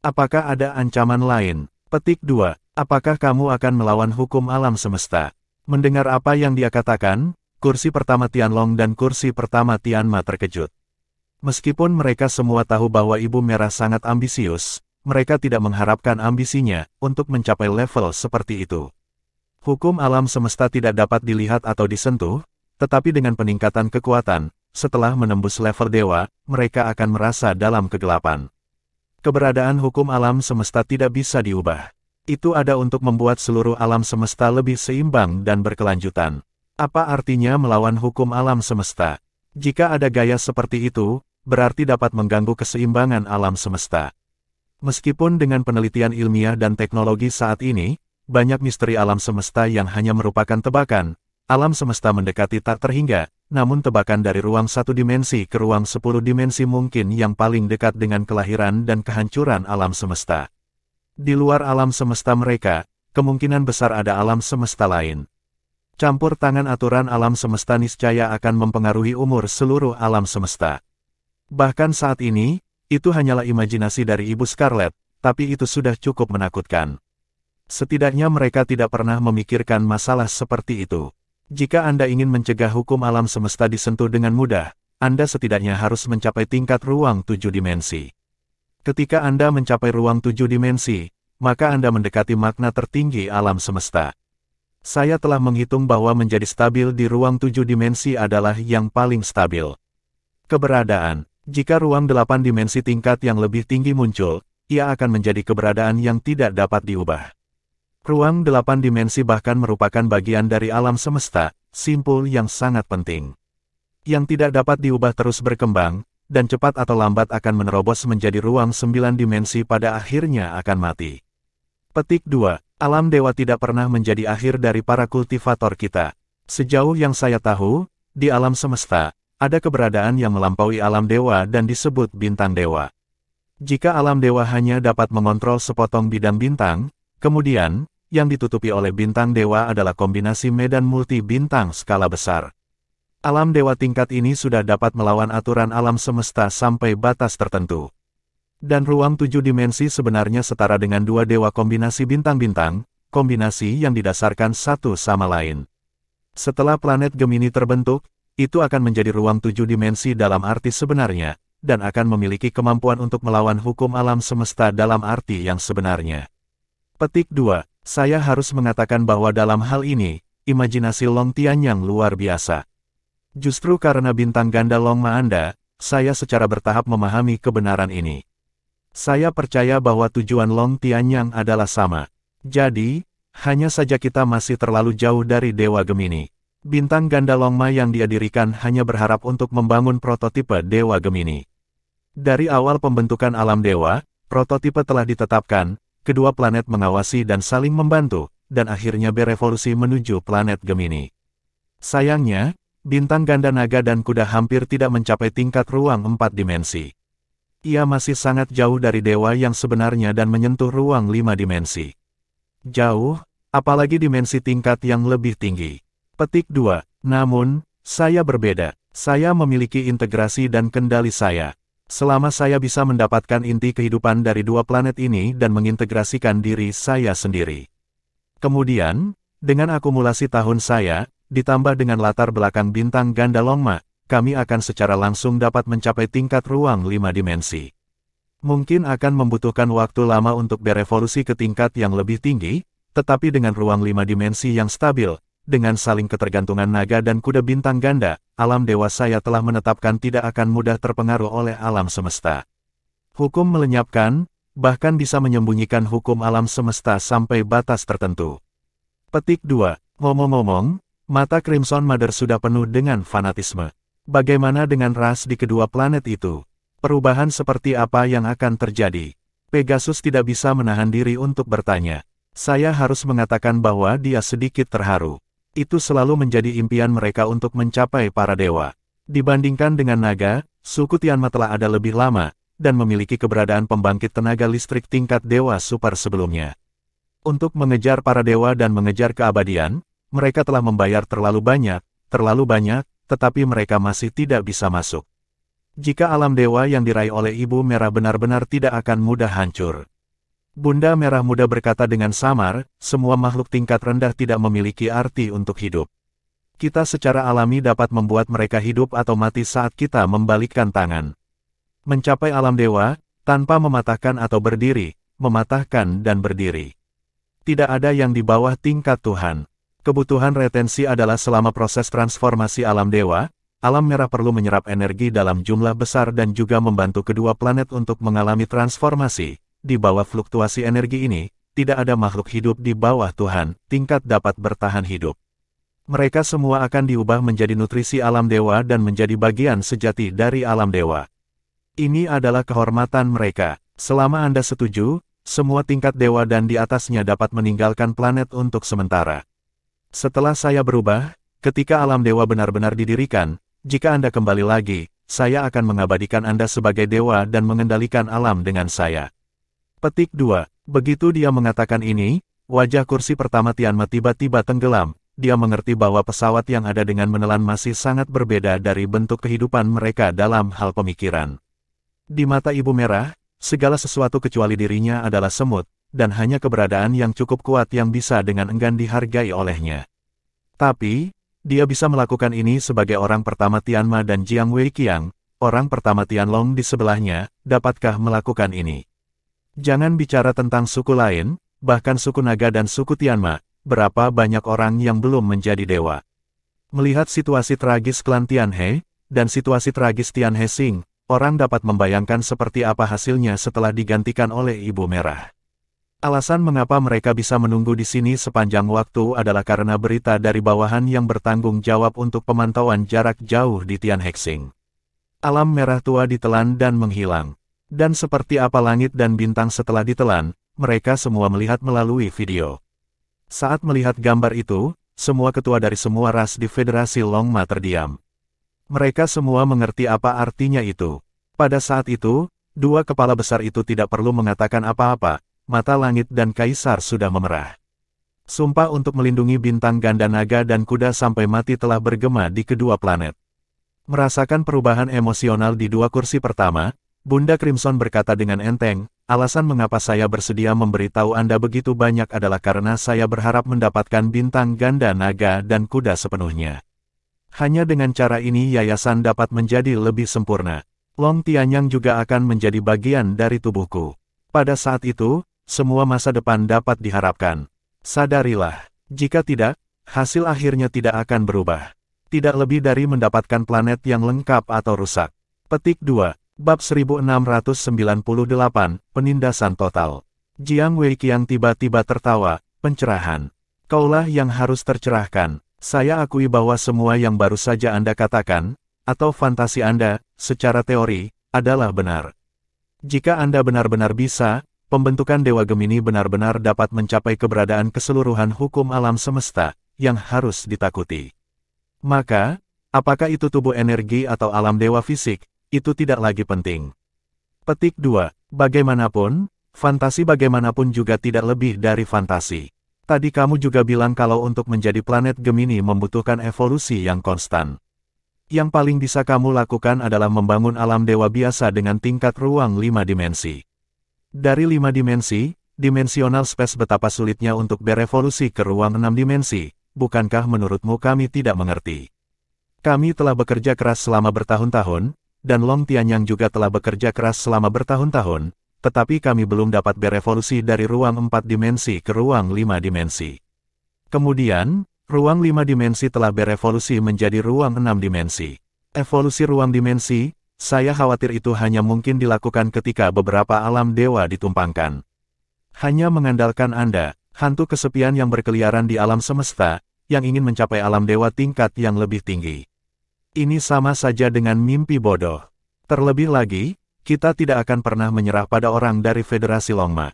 Apakah ada ancaman lain? Petik 2. Apakah kamu akan melawan hukum alam semesta? Mendengar apa yang dia katakan, kursi pertama Tianlong dan kursi pertama Tianma terkejut. Meskipun mereka semua tahu bahwa Ibu Merah sangat ambisius, mereka tidak mengharapkan ambisinya untuk mencapai level seperti itu. Hukum alam semesta tidak dapat dilihat atau disentuh, tetapi dengan peningkatan kekuatan, setelah menembus level dewa, mereka akan merasa dalam kegelapan. Keberadaan hukum alam semesta tidak bisa diubah. Itu ada untuk membuat seluruh alam semesta lebih seimbang dan berkelanjutan. Apa artinya melawan hukum alam semesta? Jika ada gaya seperti itu, berarti dapat mengganggu keseimbangan alam semesta. Meskipun dengan penelitian ilmiah dan teknologi saat ini, banyak misteri alam semesta yang hanya merupakan tebakan, alam semesta mendekati tak terhingga, namun tebakan dari ruang 1 dimensi ke ruang 10 dimensi mungkin yang paling dekat dengan kelahiran dan kehancuran alam semesta. Di luar alam semesta mereka, kemungkinan besar ada alam semesta lain. Campur tangan aturan alam semesta niscaya akan mempengaruhi umur seluruh alam semesta. Bahkan saat ini, itu hanyalah imajinasi dari Ibu Scarlet, tapi itu sudah cukup menakutkan. Setidaknya mereka tidak pernah memikirkan masalah seperti itu. Jika Anda ingin mencegah hukum alam semesta disentuh dengan mudah, Anda setidaknya harus mencapai tingkat ruang 7 dimensi. Ketika Anda mencapai ruang 7 dimensi, maka Anda mendekati makna tertinggi alam semesta. Saya telah menghitung bahwa menjadi stabil di ruang 7 dimensi adalah yang paling stabil. Keberadaan. Jika ruang 8 dimensi tingkat yang lebih tinggi muncul, ia akan menjadi keberadaan yang tidak dapat diubah. Ruang 8 dimensi bahkan merupakan bagian dari alam semesta, simpul yang sangat penting. Yang tidak dapat diubah terus berkembang, dan cepat atau lambat akan menerobos menjadi ruang 9 dimensi pada akhirnya akan mati. Petik 2. Alam dewa tidak pernah menjadi akhir dari para kultivator kita. Sejauh yang saya tahu, di alam semesta, ada keberadaan yang melampaui alam dewa dan disebut bintang dewa. Jika alam dewa hanya dapat mengontrol sepotong bidang bintang, kemudian, yang ditutupi oleh bintang dewa adalah kombinasi medan multi-bintang skala besar. Alam dewa tingkat ini sudah dapat melawan aturan alam semesta sampai batas tertentu. Dan ruang 7 dimensi sebenarnya setara dengan 2 dewa kombinasi bintang-bintang, kombinasi yang didasarkan satu sama lain. Setelah planet Gemini terbentuk, itu akan menjadi ruang 7 dimensi dalam arti sebenarnya, dan akan memiliki kemampuan untuk melawan hukum alam semesta dalam arti yang sebenarnya. Petik 2. Saya harus mengatakan bahwa dalam hal ini, imajinasi Long Tianyang luar biasa. Justru karena bintang ganda Long Ma Anda, saya secara bertahap memahami kebenaran ini. Saya percaya bahwa tujuan Long Tianyang adalah sama. Jadi, hanya saja kita masih terlalu jauh dari Dewa Gemini. Bintang ganda Long Ma yang dia dirikan hanya berharap untuk membangun prototipe Dewa Gemini. Dari awal pembentukan alam dewa, prototipe telah ditetapkan, kedua planet mengawasi dan saling membantu, dan akhirnya berevolusi menuju planet Gemini. Sayangnya, bintang ganda naga dan kuda hampir tidak mencapai tingkat ruang 4 dimensi. Ia masih sangat jauh dari dewa yang sebenarnya dan menyentuh ruang 5 dimensi. Jauh, apalagi dimensi tingkat yang lebih tinggi. Petik 2. Namun, saya berbeda. Saya memiliki integrasi dan kendali saya. Selama saya bisa mendapatkan inti kehidupan dari dua planet ini dan mengintegrasikan diri saya sendiri. Kemudian, dengan akumulasi tahun saya, ditambah dengan latar belakang bintang ganda Long Ma, kami akan secara langsung dapat mencapai tingkat ruang 5 dimensi. Mungkin akan membutuhkan waktu lama untuk berevolusi ke tingkat yang lebih tinggi, tetapi dengan ruang 5 dimensi yang stabil, dengan saling ketergantungan naga dan kuda bintang ganda, alam dewa saya telah menetapkan tidak akan mudah terpengaruh oleh alam semesta. Hukum melenyapkan, bahkan bisa menyembunyikan hukum alam semesta sampai batas tertentu. Petik 2. Ngomong-ngomong, mata Crimson Mother sudah penuh dengan fanatisme. Bagaimana dengan ras di kedua planet itu? Perubahan seperti apa yang akan terjadi? Pegasus tidak bisa menahan diri untuk bertanya. Saya harus mengatakan bahwa dia sedikit terharu. Itu selalu menjadi impian mereka untuk mencapai para dewa. Dibandingkan dengan naga, suku Tianma telah ada lebih lama, dan memiliki keberadaan pembangkit tenaga listrik tingkat dewa super sebelumnya. Untuk mengejar para dewa dan mengejar keabadian, mereka telah membayar terlalu banyak, tetapi mereka masih tidak bisa masuk. Jika alam dewa yang diraih oleh Ibu Merah benar-benar tidak akan mudah hancur. Bunda Merah Muda berkata dengan samar, semua makhluk tingkat rendah tidak memiliki arti untuk hidup. Kita secara alami dapat membuat mereka hidup atau mati saat kita membalikkan tangan. Mencapai alam dewa, tanpa mematahkan atau berdiri, mematahkan dan berdiri. Tidak ada yang di bawah tingkat Tuhan. Kebutuhan retensi adalah selama proses transformasi alam dewa, alam merah perlu menyerap energi dalam jumlah besar dan juga membantu kedua planet untuk mengalami transformasi. Di bawah fluktuasi energi ini, tidak ada makhluk hidup di bawah Tuhan, tingkat dapat bertahan hidup. Mereka semua akan diubah menjadi nutrisi alam dewa dan menjadi bagian sejati dari alam dewa. Ini adalah kehormatan mereka. Selama Anda setuju, semua tingkat dewa dan di atasnya dapat meninggalkan planet untuk sementara. Setelah saya berubah, ketika alam dewa benar-benar didirikan, jika Anda kembali lagi, saya akan mengabadikan Anda sebagai dewa dan mengendalikan alam dengan saya. Petik 2. Begitu dia mengatakan ini, wajah kursi pertama Tianma tiba-tiba tenggelam. Dia mengerti bahwa pesawat yang ada dengan menelan masih sangat berbeda dari bentuk kehidupan mereka dalam hal pemikiran. Di mata Ibu Merah, segala sesuatu kecuali dirinya adalah semut, dan hanya keberadaan yang cukup kuat yang bisa dengan enggan dihargai olehnya. Tapi, dia bisa melakukan ini sebagai orang pertama Tianma dan Jiang Weiqiang, orang pertama Tianlong di sebelahnya, dapatkah melakukan ini? Jangan bicara tentang suku lain, bahkan suku naga dan suku Tianma, berapa banyak orang yang belum menjadi dewa. Melihat situasi tragis klan Tianhe, dan situasi tragis Tianhe Xing, orang dapat membayangkan seperti apa hasilnya setelah digantikan oleh Ibu Merah. Alasan mengapa mereka bisa menunggu di sini sepanjang waktu adalah karena berita dari bawahan yang bertanggung jawab untuk pemantauan jarak jauh di Tianhexing. Alam merah tua ditelan dan menghilang. Dan seperti apa langit dan bintang setelah ditelan, mereka semua melihat melalui video. Saat melihat gambar itu, semua ketua dari semua ras di Federasi Longma terdiam. Mereka semua mengerti apa artinya itu. Pada saat itu, dua kepala besar itu tidak perlu mengatakan apa-apa, mata langit dan kaisar sudah memerah. Sumpah untuk melindungi bintang ganda naga dan kuda sampai mati telah bergema di kedua planet. Merasakan perubahan emosional di dua kursi pertama, Bunda Crimson berkata dengan enteng, alasan mengapa saya bersedia memberitahu Anda begitu banyak adalah karena saya berharap mendapatkan bintang ganda naga dan kuda sepenuhnya. Hanya dengan cara ini yayasan dapat menjadi lebih sempurna. Long Tianyang juga akan menjadi bagian dari tubuhku. Pada saat itu, semua masa depan dapat diharapkan. Sadarilah, jika tidak, hasil akhirnya tidak akan berubah. Tidak lebih dari mendapatkan planet yang lengkap atau rusak. Petik 2, Bab 1698, Penindasan Total. Jiang Weiqiang tiba-tiba tertawa, pencerahan. Kaulah yang harus tercerahkan. Saya akui bahwa semua yang baru saja Anda katakan, atau fantasi Anda, secara teori, adalah benar. Jika Anda benar-benar bisa, pembentukan Dewa Gemini benar-benar dapat mencapai keberadaan keseluruhan hukum alam semesta, yang harus ditakuti. Maka, apakah itu tubuh energi atau alam dewa fisik, itu tidak lagi penting. Petik 2, bagaimanapun, fantasi bagaimanapun juga tidak lebih dari fantasi. Tadi kamu juga bilang kalau untuk menjadi planet Gemini membutuhkan evolusi yang konstan. Yang paling bisa kamu lakukan adalah membangun alam dewa biasa dengan tingkat ruang 5 dimensi. Dari 5 dimensi, dimensional space betapa sulitnya untuk berevolusi ke ruang 6 dimensi, bukankah menurutmu kami tidak mengerti? Kami telah bekerja keras selama bertahun-tahun, dan Long Tianyang juga telah bekerja keras selama bertahun-tahun, tetapi kami belum dapat berevolusi dari ruang 4 dimensi ke ruang 5 dimensi. Kemudian, ruang 5 dimensi telah berevolusi menjadi ruang 6 dimensi. Evolusi ruang dimensi, saya khawatir itu hanya mungkin dilakukan ketika beberapa alam dewa ditumpangkan. Hanya mengandalkan Anda, hantu kesepian yang berkeliaran di alam semesta, yang ingin mencapai alam dewa tingkat yang lebih tinggi. Ini sama saja dengan mimpi bodoh. Terlebih lagi, kita tidak akan pernah menyerah pada orang dari Federasi Longma.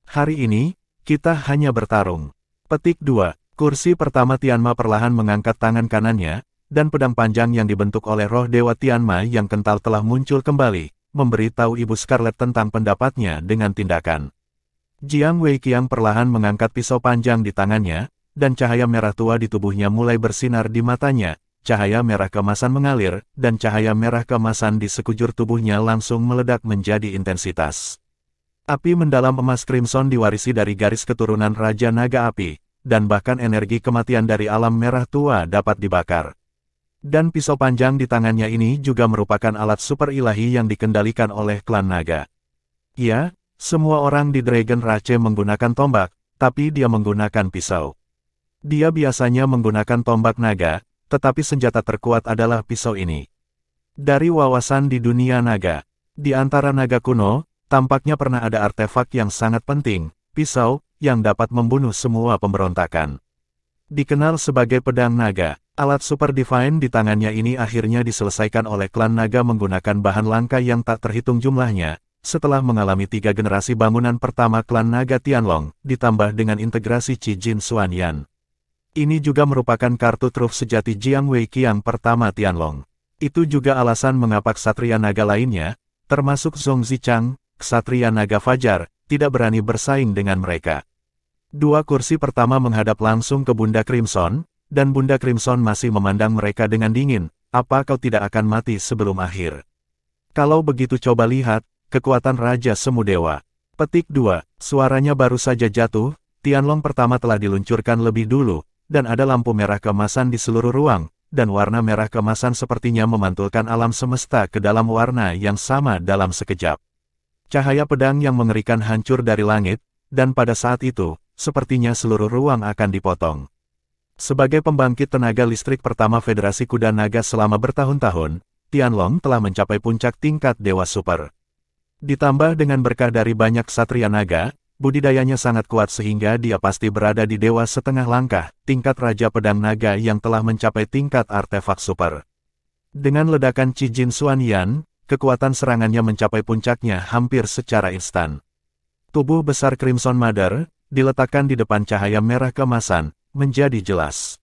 Hari ini, kita hanya bertarung. Petik 2, kursi pertama Tianma perlahan mengangkat tangan kanannya, dan pedang panjang yang dibentuk oleh roh Dewa Tianma yang kental telah muncul kembali, memberitahu Ibu Scarlet tentang pendapatnya dengan tindakan. Jiang Weiqiang perlahan mengangkat pisau panjang di tangannya, dan cahaya merah tua di tubuhnya mulai bersinar di matanya. Cahaya merah keemasan mengalir, dan cahaya merah keemasan di sekujur tubuhnya langsung meledak menjadi intensitas. Api mendalam emas Crimson diwarisi dari garis keturunan Raja Naga Api, dan bahkan energi kematian dari alam merah tua dapat dibakar. Dan pisau panjang di tangannya ini juga merupakan alat super ilahi yang dikendalikan oleh klan naga. Ya, semua orang di Dragon Rache menggunakan tombak, tapi dia menggunakan pisau. Dia biasanya menggunakan tombak naga, tetapi senjata terkuat adalah pisau ini. Dari wawasan di dunia naga, di antara naga kuno, tampaknya pernah ada artefak yang sangat penting, pisau, yang dapat membunuh semua pemberontakan. Dikenal sebagai pedang naga, alat super divine di tangannya ini akhirnya diselesaikan oleh klan naga menggunakan bahan langka yang tak terhitung jumlahnya, setelah mengalami 3 generasi bangunan pertama klan naga Tianlong, ditambah dengan integrasi Qi Jin Xuanyan. Ini juga merupakan kartu truf sejati Jiang Weiqiang pertama Tianlong. Itu juga alasan mengapa ksatria naga lainnya, termasuk Zhong Zichang, ksatria naga Fajar, tidak berani bersaing dengan mereka. 2 kursi pertama menghadap langsung ke Bunda Crimson, dan Bunda Crimson masih memandang mereka dengan dingin. Apa kau tidak akan mati sebelum akhir? Kalau begitu coba lihat, kekuatan Raja Semu Dewa. Petik 2, suaranya baru saja jatuh, Tianlong pertama telah diluncurkan lebih dulu, dan ada lampu merah keemasan di seluruh ruang, dan warna merah keemasan sepertinya memantulkan alam semesta ke dalam warna yang sama dalam sekejap. Cahaya pedang yang mengerikan hancur dari langit, dan pada saat itu, sepertinya seluruh ruang akan dipotong. Sebagai pembangkit tenaga listrik pertama Federasi Kuda Naga selama bertahun-tahun, Tianlong telah mencapai puncak tingkat Dewa Super. Ditambah dengan berkah dari banyak ksatria naga, budidayanya sangat kuat sehingga dia pasti berada di Dewa Setengah Langkah, tingkat Raja Pedang Naga yang telah mencapai tingkat artefak super. Dengan ledakan Qi Jin Xuanyan, kekuatan serangannya mencapai puncaknya hampir secara instan. Tubuh besar Crimson Mother, diletakkan di depan cahaya merah keemasan, menjadi jelas.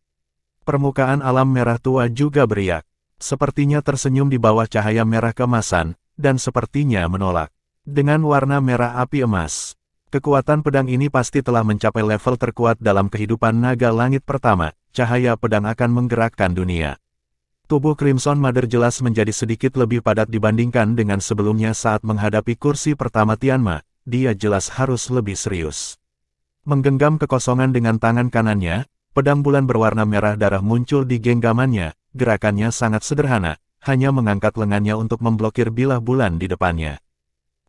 Permukaan alam merah tua juga beriak. Sepertinya tersenyum di bawah cahaya merah keemasan, dan sepertinya menolak. Dengan warna merah api emas. Kekuatan pedang ini pasti telah mencapai level terkuat dalam kehidupan naga langit pertama, cahaya pedang akan menggerakkan dunia. Tubuh Crimson Mother jelas menjadi sedikit lebih padat dibandingkan dengan sebelumnya saat menghadapi kursi pertama Tianma, dia jelas harus lebih serius. Menggenggam kekosongan dengan tangan kanannya, pedang bulan berwarna merah darah muncul di genggamannya, gerakannya sangat sederhana, hanya mengangkat lengannya untuk memblokir bilah bulan di depannya.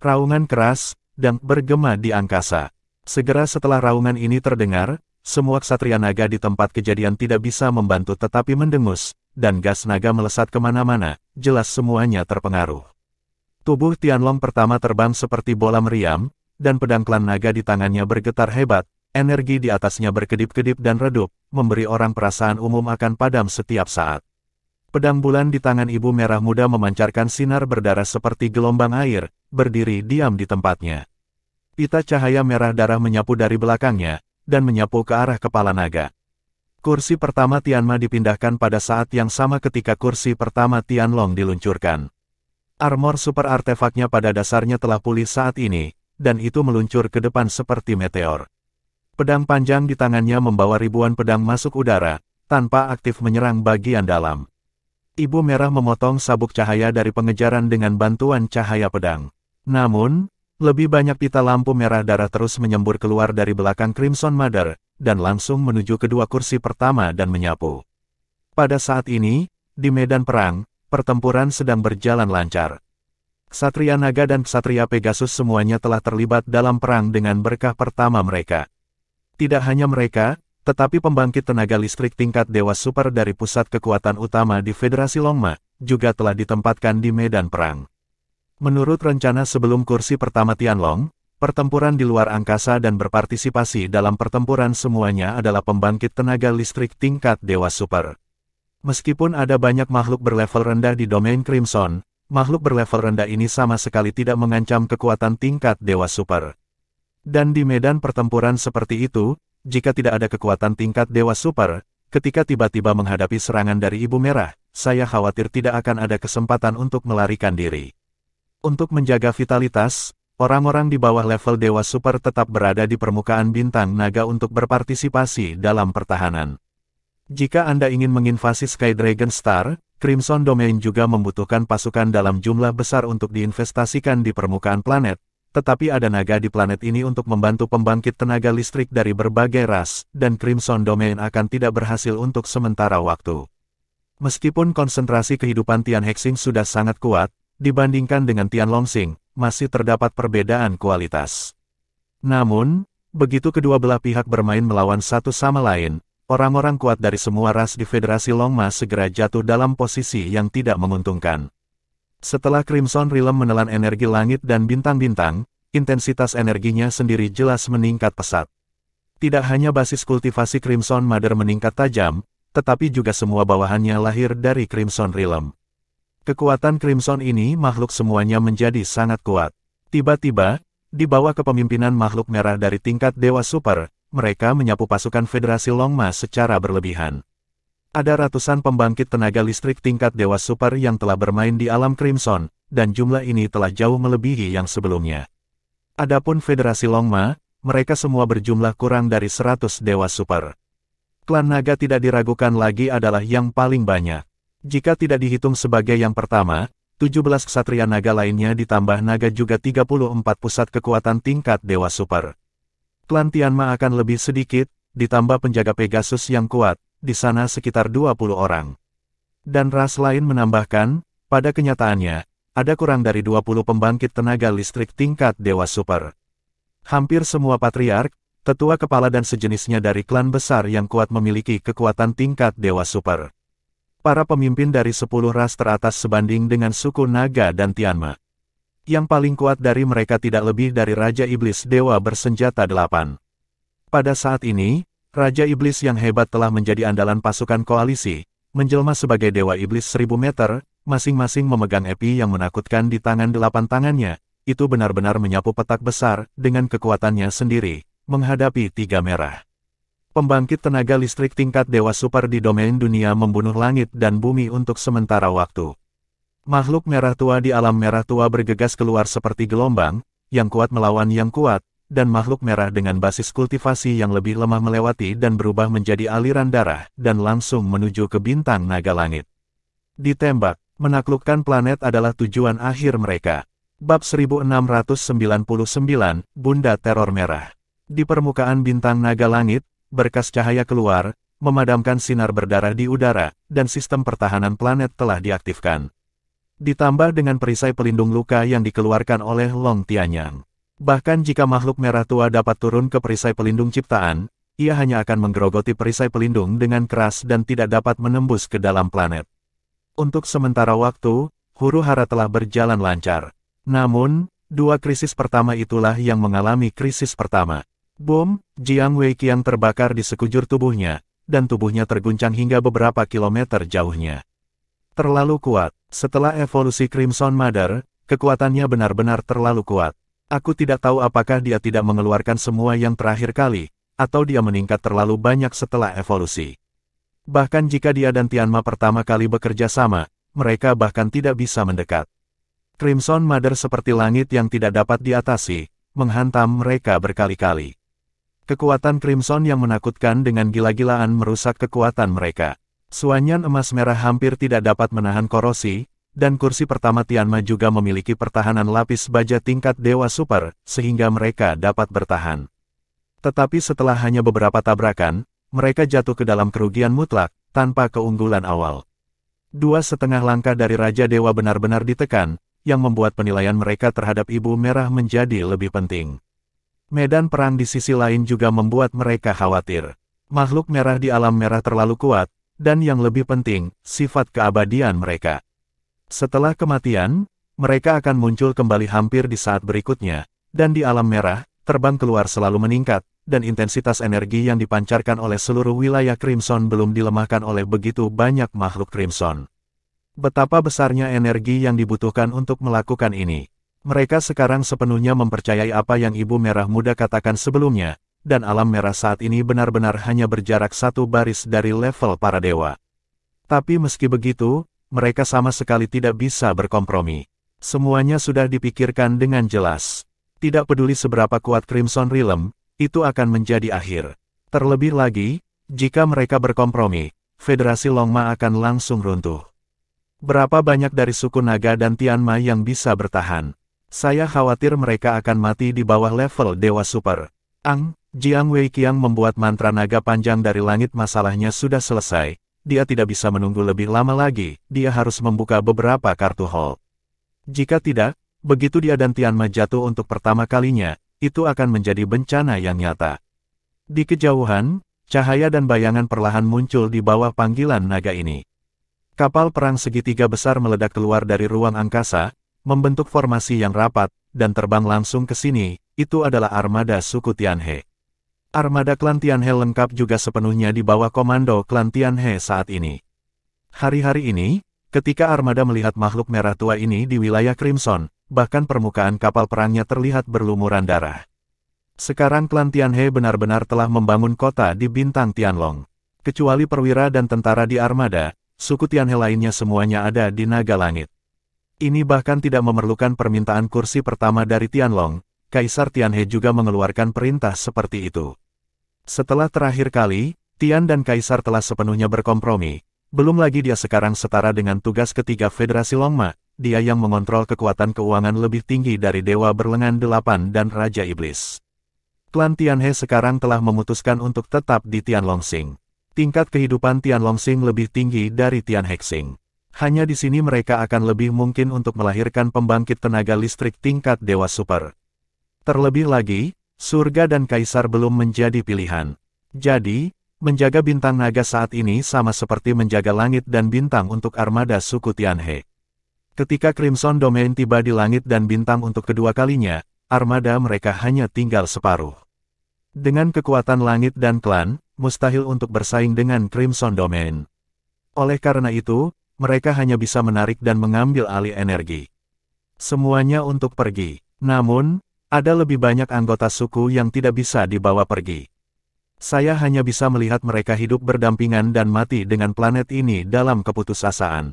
Raungan keras, dan bergema di angkasa. Segera setelah raungan ini terdengar, semua ksatria naga di tempat kejadian tidak bisa membantu tetapi mendengus, dan gas naga melesat kemana-mana, jelas semuanya terpengaruh. Tubuh Tianlong pertama terbang seperti bola meriam, dan pedang klan naga di tangannya bergetar hebat, energi di atasnya berkedip-kedip dan redup, memberi orang perasaan umum akan padam setiap saat. Pedang bulan di tangan ibu merah muda memancarkan sinar berdarah seperti gelombang air, berdiri diam di tempatnya. Pita cahaya merah darah menyapu dari belakangnya, dan menyapu ke arah kepala naga. Kursi pertama Tianma dipindahkan pada saat yang sama ketika kursi pertama Tianlong diluncurkan. Armor super artefaknya pada dasarnya telah pulih saat ini, dan itu meluncur ke depan seperti meteor. Pedang panjang di tangannya membawa ribuan pedang masuk udara, tanpa aktif menyerang bagian dalam. Ibu merah memotong sabuk cahaya dari pengejaran dengan bantuan cahaya pedang. Namun, lebih banyak pita lampu merah darah terus menyembur keluar dari belakang Crimson Mother, dan langsung menuju kedua kursi pertama dan menyapu. Pada saat ini, di medan perang, pertempuran sedang berjalan lancar. Ksatria Naga dan Ksatria Pegasus semuanya telah terlibat dalam perang dengan berkah pertama mereka. Tidak hanya mereka, tetapi pembangkit tenaga listrik tingkat Dewa Super dari pusat kekuatan utama di Federasi Longma, juga telah ditempatkan di medan perang. Menurut rencana sebelum kursi pertama Tianlong, pertempuran di luar angkasa dan berpartisipasi dalam pertempuran semuanya adalah pembangkit tenaga listrik tingkat Dewa Super. Meskipun ada banyak makhluk berlevel rendah di domain Crimson, makhluk berlevel rendah ini sama sekali tidak mengancam kekuatan tingkat Dewa Super. Dan di medan pertempuran seperti itu, jika tidak ada kekuatan tingkat Dewa Super, ketika tiba-tiba menghadapi serangan dari Ibu Merah, saya khawatir tidak akan ada kesempatan untuk melarikan diri. Untuk menjaga vitalitas, orang-orang di bawah level Dewa Super tetap berada di permukaan bintang naga untuk berpartisipasi dalam pertahanan. Jika Anda ingin menginvasi Sky Dragon Star, Crimson Domain juga membutuhkan pasukan dalam jumlah besar untuk diinvestasikan di permukaan planet, tetapi ada naga di planet ini untuk membantu pembangkit tenaga listrik dari berbagai ras, dan Crimson Domain akan tidak berhasil untuk sementara waktu. Meskipun konsentrasi kehidupan Tian Hexing sudah sangat kuat, dibandingkan dengan Tian Longsing, masih terdapat perbedaan kualitas. Namun, begitu kedua belah pihak bermain melawan satu sama lain, orang-orang kuat dari semua ras di Federasi Longma segera jatuh dalam posisi yang tidak menguntungkan. Setelah Crimson Realm menelan energi langit dan bintang-bintang, intensitas energinya sendiri jelas meningkat pesat. Tidak hanya basis kultivasi Crimson Mother meningkat tajam, tetapi juga semua bawahannya lahir dari Crimson Realm. Kekuatan Crimson ini makhluk semuanya menjadi sangat kuat. Tiba-tiba, di bawah kepemimpinan makhluk merah dari tingkat Dewa Super, mereka menyapu pasukan Federasi Longma secara berlebihan. Ada ratusan pembangkit tenaga listrik tingkat Dewa Super yang telah bermain di alam Crimson, dan jumlah ini telah jauh melebihi yang sebelumnya. Adapun Federasi Longma, mereka semua berjumlah kurang dari 100 Dewa Super. Klan Naga tidak diragukan lagi adalah yang paling banyak. Jika tidak dihitung sebagai yang pertama, 17 ksatria naga lainnya ditambah naga juga 34 pusat kekuatan tingkat Dewa Super. Klan Tianma akan lebih sedikit, ditambah penjaga Pegasus yang kuat, di sana sekitar 20 orang. Dan ras lain menambahkan, pada kenyataannya, ada kurang dari 20 pembangkit tenaga listrik tingkat Dewa Super. Hampir semua patriark, tetua kepala dan sejenisnya dari klan besar yang kuat memiliki kekuatan tingkat Dewa Super. Para pemimpin dari 10 ras teratas sebanding dengan suku Naga dan Tianma. Yang paling kuat dari mereka tidak lebih dari Raja Iblis Dewa bersenjata 8. Pada saat ini, Raja Iblis yang hebat telah menjadi andalan pasukan koalisi, menjelma sebagai Dewa Iblis 1000 meter, masing-masing memegang epi yang menakutkan di tangan 8 tangannya, itu benar-benar menyapu petak besar dengan kekuatannya sendiri, menghadapi 3 merah. Pembangkit tenaga listrik tingkat Dewa Super di domain dunia membunuh langit dan bumi untuk sementara waktu. Makhluk merah tua di alam merah tua bergegas keluar seperti gelombang, yang kuat melawan yang kuat, dan makhluk merah dengan basis kultivasi yang lebih lemah melewati dan berubah menjadi aliran darah, dan langsung menuju ke bintang naga langit. Ditembak, menaklukkan planet adalah tujuan akhir mereka. Bab 1699, Bunda Teror Merah. Di permukaan bintang naga langit, berkas cahaya keluar, memadamkan sinar berdarah di udara, dan sistem pertahanan planet telah diaktifkan. Ditambah dengan perisai pelindung luka yang dikeluarkan oleh Long Tianyang. Bahkan jika makhluk merah tua dapat turun ke perisai pelindung ciptaan, ia hanya akan menggerogoti perisai pelindung dengan keras dan tidak dapat menembus ke dalam planet. Untuk sementara waktu, huru-hara telah berjalan lancar. Namun, dua krisis pertama itulah yang mengalami krisis pertama. Bom, Jiang Weiqiang terbakar di sekujur tubuhnya, dan tubuhnya terguncang hingga beberapa kilometer jauhnya. Terlalu kuat. Setelah evolusi Crimson Mother, kekuatannya benar-benar terlalu kuat. Aku tidak tahu apakah dia tidak mengeluarkan semua yang terakhir kali, atau dia meningkat terlalu banyak setelah evolusi. Bahkan jika dia dan Tianma pertama kali bekerja sama, mereka bahkan tidak bisa mendekat. Crimson Mother seperti langit yang tidak dapat diatasi, menghantam mereka berkali-kali. Kekuatan Crimson yang menakutkan dengan gila-gilaan merusak kekuatan mereka. Suanyan emas merah hampir tidak dapat menahan korosi, dan kursi pertama Tianma juga memiliki pertahanan lapis baja tingkat Dewa Super, sehingga mereka dapat bertahan. Tetapi setelah hanya beberapa tabrakan, mereka jatuh ke dalam kerugian mutlak, tanpa keunggulan awal. 2,5 langkah dari Raja Dewa benar-benar ditekan, yang membuat penilaian mereka terhadap Ibu Merah menjadi lebih penting. Medan perang di sisi lain juga membuat mereka khawatir. Makhluk merah di alam merah terlalu kuat, dan yang lebih penting, sifat keabadian mereka. Setelah kematian, mereka akan muncul kembali hampir di saat berikutnya, dan di alam merah, terbang keluar selalu meningkat, dan intensitas energi yang dipancarkan oleh seluruh wilayah Crimson belum dilemahkan oleh begitu banyak makhluk Crimson. Betapa besarnya energi yang dibutuhkan untuk melakukan ini. Mereka sekarang sepenuhnya mempercayai apa yang Ibu Merah Muda katakan sebelumnya, dan alam merah saat ini benar-benar hanya berjarak satu baris dari level para dewa. Tapi meski begitu, mereka sama sekali tidak bisa berkompromi. Semuanya sudah dipikirkan dengan jelas. Tidak peduli seberapa kuat Crimson Realm, itu akan menjadi akhir. Terlebih lagi, jika mereka berkompromi, Federasi Longma akan langsung runtuh. Berapa banyak dari suku Naga dan Tianma yang bisa bertahan? Saya khawatir mereka akan mati di bawah level Dewa Super. Jiang Weiqiang membuat mantra naga panjang dari langit. Masalahnya sudah selesai. Dia tidak bisa menunggu lebih lama lagi, dia harus membuka beberapa kartu hall. Jika tidak, begitu dia dan Tianma jatuh untuk pertama kalinya, itu akan menjadi bencana yang nyata. Di kejauhan, cahaya dan bayangan perlahan muncul di bawah panggilan naga ini. Kapal perang segitiga besar meledak keluar dari ruang angkasa, membentuk formasi yang rapat, dan terbang langsung ke sini. Itu adalah armada suku Tianhe. Armada klan Tianhe lengkap juga sepenuhnya di bawah komando klan Tianhe saat ini. Hari-hari ini, ketika armada melihat makhluk merah tua ini di wilayah Crimson, bahkan permukaan kapal perangnya terlihat berlumuran darah. Sekarang klan Tianhe benar-benar telah membangun kota di bintang Tianlong. Kecuali perwira dan tentara di armada, suku Tianhe lainnya semuanya ada di naga langit. Ini bahkan tidak memerlukan permintaan kursi pertama dari Tianlong, Kaisar Tianhe juga mengeluarkan perintah seperti itu. Setelah terakhir kali, Tian dan Kaisar telah sepenuhnya berkompromi, belum lagi dia sekarang setara dengan tugas ketiga Federasi Longma. Dia yang mengontrol kekuatan keuangan lebih tinggi dari Dewa Berlengan 8 dan Raja Iblis. Klan Tianhe sekarang telah memutuskan untuk tetap di Tianlongsing. Tingkat kehidupan Tianlongsing lebih tinggi dari Tianhexing. Hanya di sini mereka akan lebih mungkin untuk melahirkan pembangkit tenaga listrik tingkat Dewa Super. Terlebih lagi, surga dan kaisar belum menjadi pilihan. Jadi, menjaga bintang naga saat ini sama seperti menjaga langit dan bintang untuk armada suku Tianhe. Ketika Crimson Domain tiba di langit dan bintang untuk kedua kalinya, armada mereka hanya tinggal separuh. Dengan kekuatan langit dan klan, mustahil untuk bersaing dengan Crimson Domain. Oleh karena itu, mereka hanya bisa menarik dan mengambil alih energi. Semuanya untuk pergi. Namun, ada lebih banyak anggota suku yang tidak bisa dibawa pergi. Saya hanya bisa melihat mereka hidup berdampingan dan mati dengan planet ini dalam keputusasaan.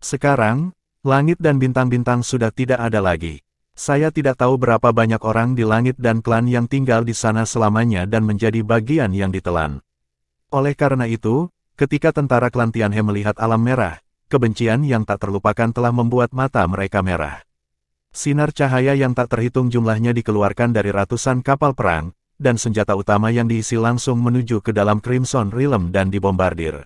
Sekarang, langit dan bintang-bintang sudah tidak ada lagi. Saya tidak tahu berapa banyak orang di langit dan klan yang tinggal di sana selamanya dan menjadi bagian yang ditelan. Oleh karena itu, ketika tentara klan Tianhe melihat alam merah, kebencian yang tak terlupakan telah membuat mata mereka merah. Sinar cahaya yang tak terhitung jumlahnya dikeluarkan dari ratusan kapal perang, dan senjata utama yang diisi langsung menuju ke dalam Crimson Realm dan dibombardir.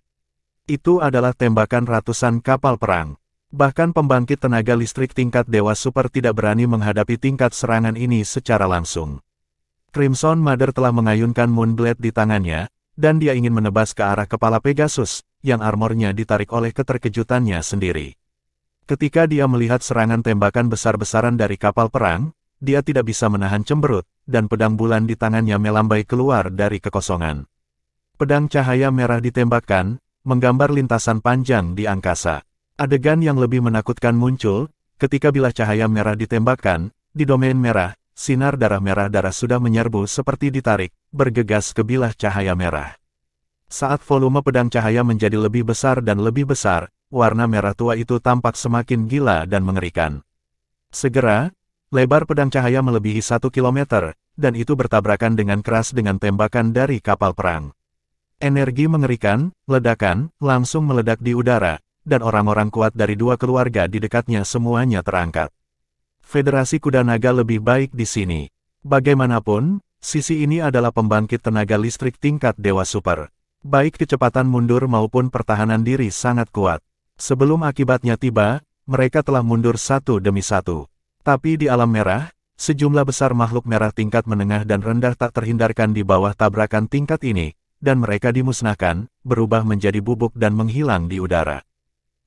Itu adalah tembakan ratusan kapal perang. Bahkan pembangkit tenaga listrik tingkat Dewa Super tidak berani menghadapi tingkat serangan ini secara langsung. Crimson Mother telah mengayunkan Moonblade di tangannya, dan dia ingin menebas ke arah kepala Pegasus, yang armornya ditarik oleh keterkejutannya sendiri. Ketika dia melihat serangan tembakan besar-besaran dari kapal perang, dia tidak bisa menahan cemberut, dan pedang bulan di tangannya melambai keluar dari kekosongan. Pedang cahaya merah ditembakkan, menggambar lintasan panjang di angkasa. Adegan yang lebih menakutkan muncul, ketika bilah cahaya merah ditembakkan, di domain merah, sinar darah merah sudah menyerbu seperti ditarik, bergegas ke bilah cahaya merah. Saat volume pedang cahaya menjadi lebih besar dan lebih besar, warna merah tua itu tampak semakin gila dan mengerikan. Segera, lebar pedang cahaya melebihi 1 kilometer, dan itu bertabrakan dengan keras dengan tembakan dari kapal perang. Energi mengerikan, ledakan, langsung meledak di udara, dan orang-orang kuat dari dua keluarga di dekatnya semuanya terangkat. Federasi Kuda Naga lebih baik di sini. Bagaimanapun, sisi ini adalah pembangkit tenaga listrik tingkat Dewa Super. Baik kecepatan mundur maupun pertahanan diri sangat kuat. Sebelum akibatnya tiba, mereka telah mundur satu demi satu. Tapi di alam merah, sejumlah besar makhluk merah tingkat menengah dan rendah tak terhindarkan di bawah tabrakan tingkat ini, dan mereka dimusnahkan, berubah menjadi bubuk dan menghilang di udara.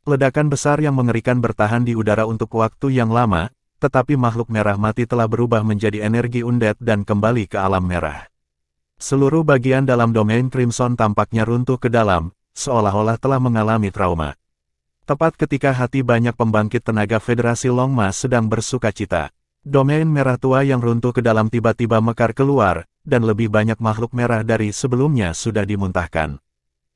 Ledakan besar yang mengerikan bertahan di udara untuk waktu yang lama, tetapi makhluk merah mati telah berubah menjadi energi undead dan kembali ke alam merah. Seluruh bagian dalam domain Crimson tampaknya runtuh ke dalam, seolah-olah telah mengalami trauma. Tepat ketika hati banyak pembangkit tenaga Federasi Longma sedang bersukacita, domain merah tua yang runtuh ke dalam tiba-tiba mekar keluar, dan lebih banyak makhluk merah dari sebelumnya sudah dimuntahkan.